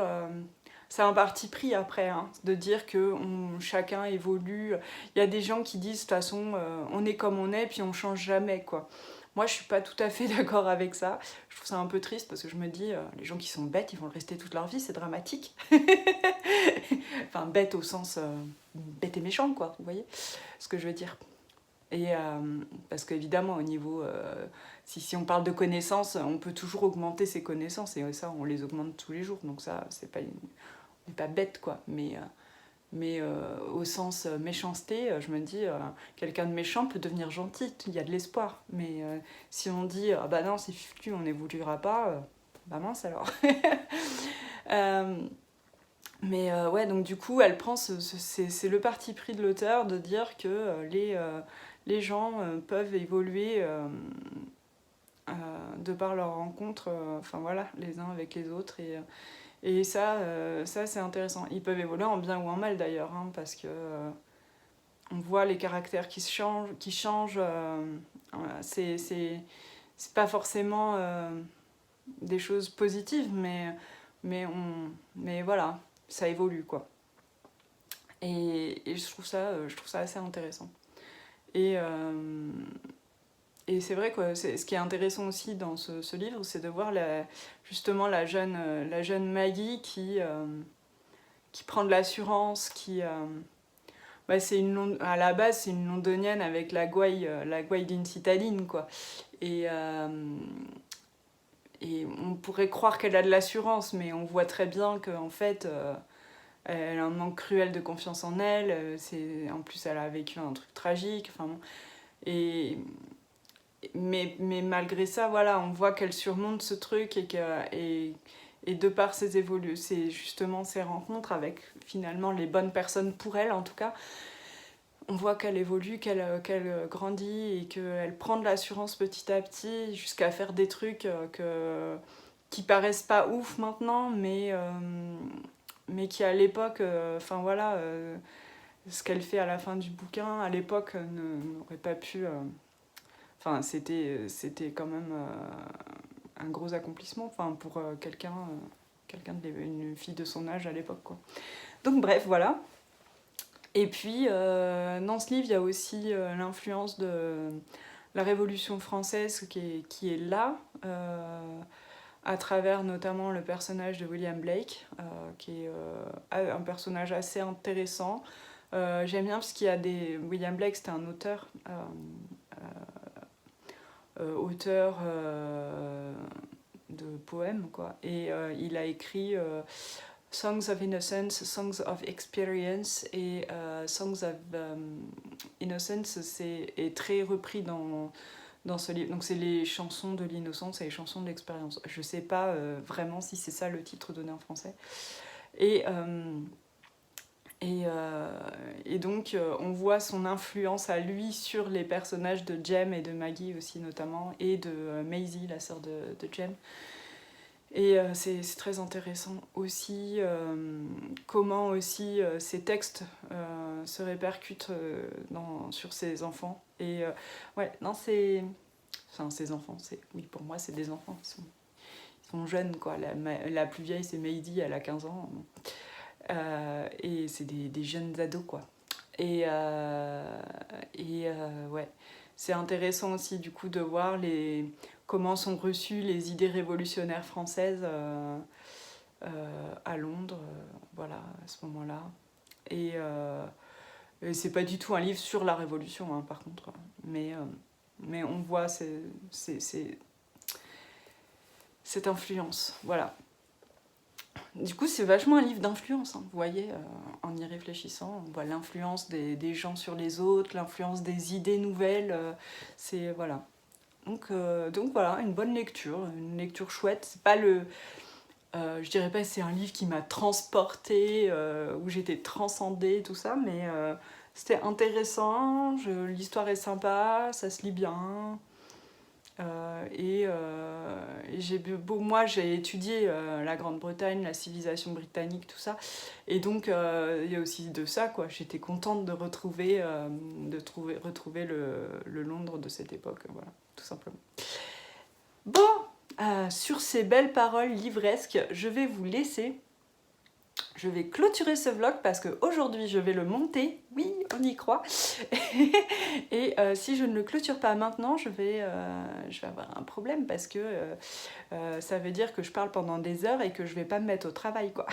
c'est un parti pris après, hein, de dire que chacun évolue. Il y a des gens qui disent de toute façon on est comme on est puis on change jamais quoi. Moi je suis pas tout à fait d'accord avec ça. Je trouve ça un peu triste parce que je me dis les gens qui sont bêtes ils vont le rester toute leur vie, c'est dramatique. Enfin bête au sens bête et méchant quoi, vous voyez ce que je veux dire. Et parce qu'évidemment au niveau si on parle de connaissances, on peut toujours augmenter ses connaissances et ça on les augmente tous les jours, donc ça c'est pas on n'est pas bête quoi, mais au sens méchanceté, je me dis quelqu'un de méchant peut devenir gentil, il y a de l'espoir, mais si on dit ah bah non c'est fichu on n'évoluera pas, bah mince alors. Mais ouais, donc du coup elle prend c'est le parti pris de l'auteur de dire que les gens peuvent évoluer de par leur rencontre, enfin voilà, les uns avec les autres, et ça c'est intéressant. Ils peuvent évoluer en bien ou en mal d'ailleurs, hein, parce que on voit les caractères qui changent. C'est pas forcément des choses positives, mais voilà, ça évolue quoi. Et je trouve ça assez intéressant. Et c'est vrai que ce qui est intéressant aussi dans ce livre, c'est de voir justement la jeune Maggie qui prend de l'assurance, bah à la base c'est une londonienne avec la gouaille d'une citadine quoi. Et on pourrait croire qu'elle a de l'assurance, mais on voit très bien qu'en fait elle a un manque cruel de confiance en elle. En plus elle a vécu un truc tragique. Enfin bon. Mais malgré ça, voilà, on voit qu'elle surmonte ce truc et de par c'est justement ses rencontres avec finalement les bonnes personnes pour elle en tout cas, on voit qu'elle évolue, qu'elle grandit et qu'elle prend de l'assurance petit à petit jusqu'à faire des trucs qui paraissent pas ouf maintenant, mais qui à l'époque, enfin voilà, ce qu'elle fait à la fin du bouquin, à l'époque, n'aurait pas pu... Enfin, c'était quand même un gros accomplissement, enfin, pour une fille de son âge à l'époque, quoi. Donc bref, voilà. Et puis, dans ce livre, il y a aussi l'influence de la Révolution française qui est là, à travers notamment le personnage de William Blake, qui est un personnage assez intéressant. J'aime bien parce qu'il y a William Blake, c'était un auteur... de poèmes, quoi. Et il a écrit Songs of Innocence, Songs of Experience, et Songs of Innocence est très repris dans ce livre. Donc c'est les chansons de l'innocence et les chansons de l'expérience. Je sais pas vraiment si c'est ça le titre donné en français. Et donc on voit son influence à lui sur les personnages de Jem et de Maggie aussi notamment, et de Maisie, la sœur de Jem. Et c'est très intéressant aussi comment aussi ces textes se répercutent sur ses enfants. Et ouais, non, c'est... Enfin, ses enfants, oui, pour moi, c'est des enfants. Ils sont jeunes, quoi. La plus vieille, c'est Meidi, elle a 15 ans. Et c'est des jeunes ados, quoi. Et ouais, c'est intéressant aussi, du coup, de voir comment sont reçues les idées révolutionnaires françaises à Londres, voilà, à ce moment-là. Et c'est pas du tout un livre sur la Révolution, hein, par contre, mais on voit cette influence, voilà. Du coup, c'est vachement un livre d'influence, hein, vous voyez, en y réfléchissant, on voit l'influence des gens sur les autres, l'influence des idées nouvelles, c'est, voilà. Donc voilà, une bonne lecture, une lecture chouette. C'est pas je dirais pas que c'est un livre qui m'a transportée, où j'étais transcendée, tout ça, mais c'était intéressant, l'histoire est sympa, ça se lit bien. Moi j'ai étudié la Grande-Bretagne, la civilisation britannique, tout ça, et donc il y a aussi de ça, quoi. J'étais contente de retrouver le Londres de cette époque, voilà, tout simplement. Bon, sur ces belles paroles livresques, je vais vous laisser. Je vais clôturer ce vlog parce qu'aujourd'hui je vais le monter, oui, on y croit. Et si je ne le clôture pas maintenant, je vais avoir un problème parce que ça veut dire que je parle pendant des heures et que je vais pas me mettre au travail, quoi.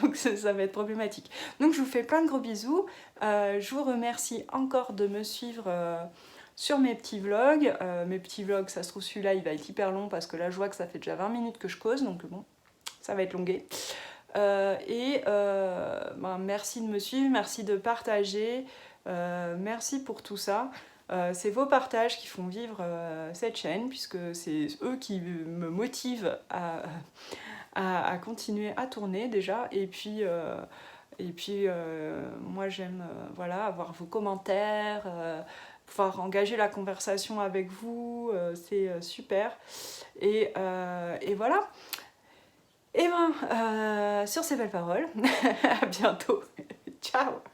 Donc ça va être problématique. Donc je vous fais plein de gros bisous. Je vous remercie encore de me suivre sur mes petits vlogs. Ça se trouve celui-là il va être hyper long parce que là je vois que ça fait déjà 20 minutes que je cause, donc bon, ça va être longué. Merci de me suivre, merci de partager, merci pour tout ça. C'est vos partages qui font vivre cette chaîne, puisque c'est eux qui me motivent à continuer à tourner déjà. Et puis moi j'aime voilà, avoir vos commentaires, pouvoir engager la conversation avec vous, c'est super. Et voilà. Et sur ces belles paroles, à bientôt. Ciao!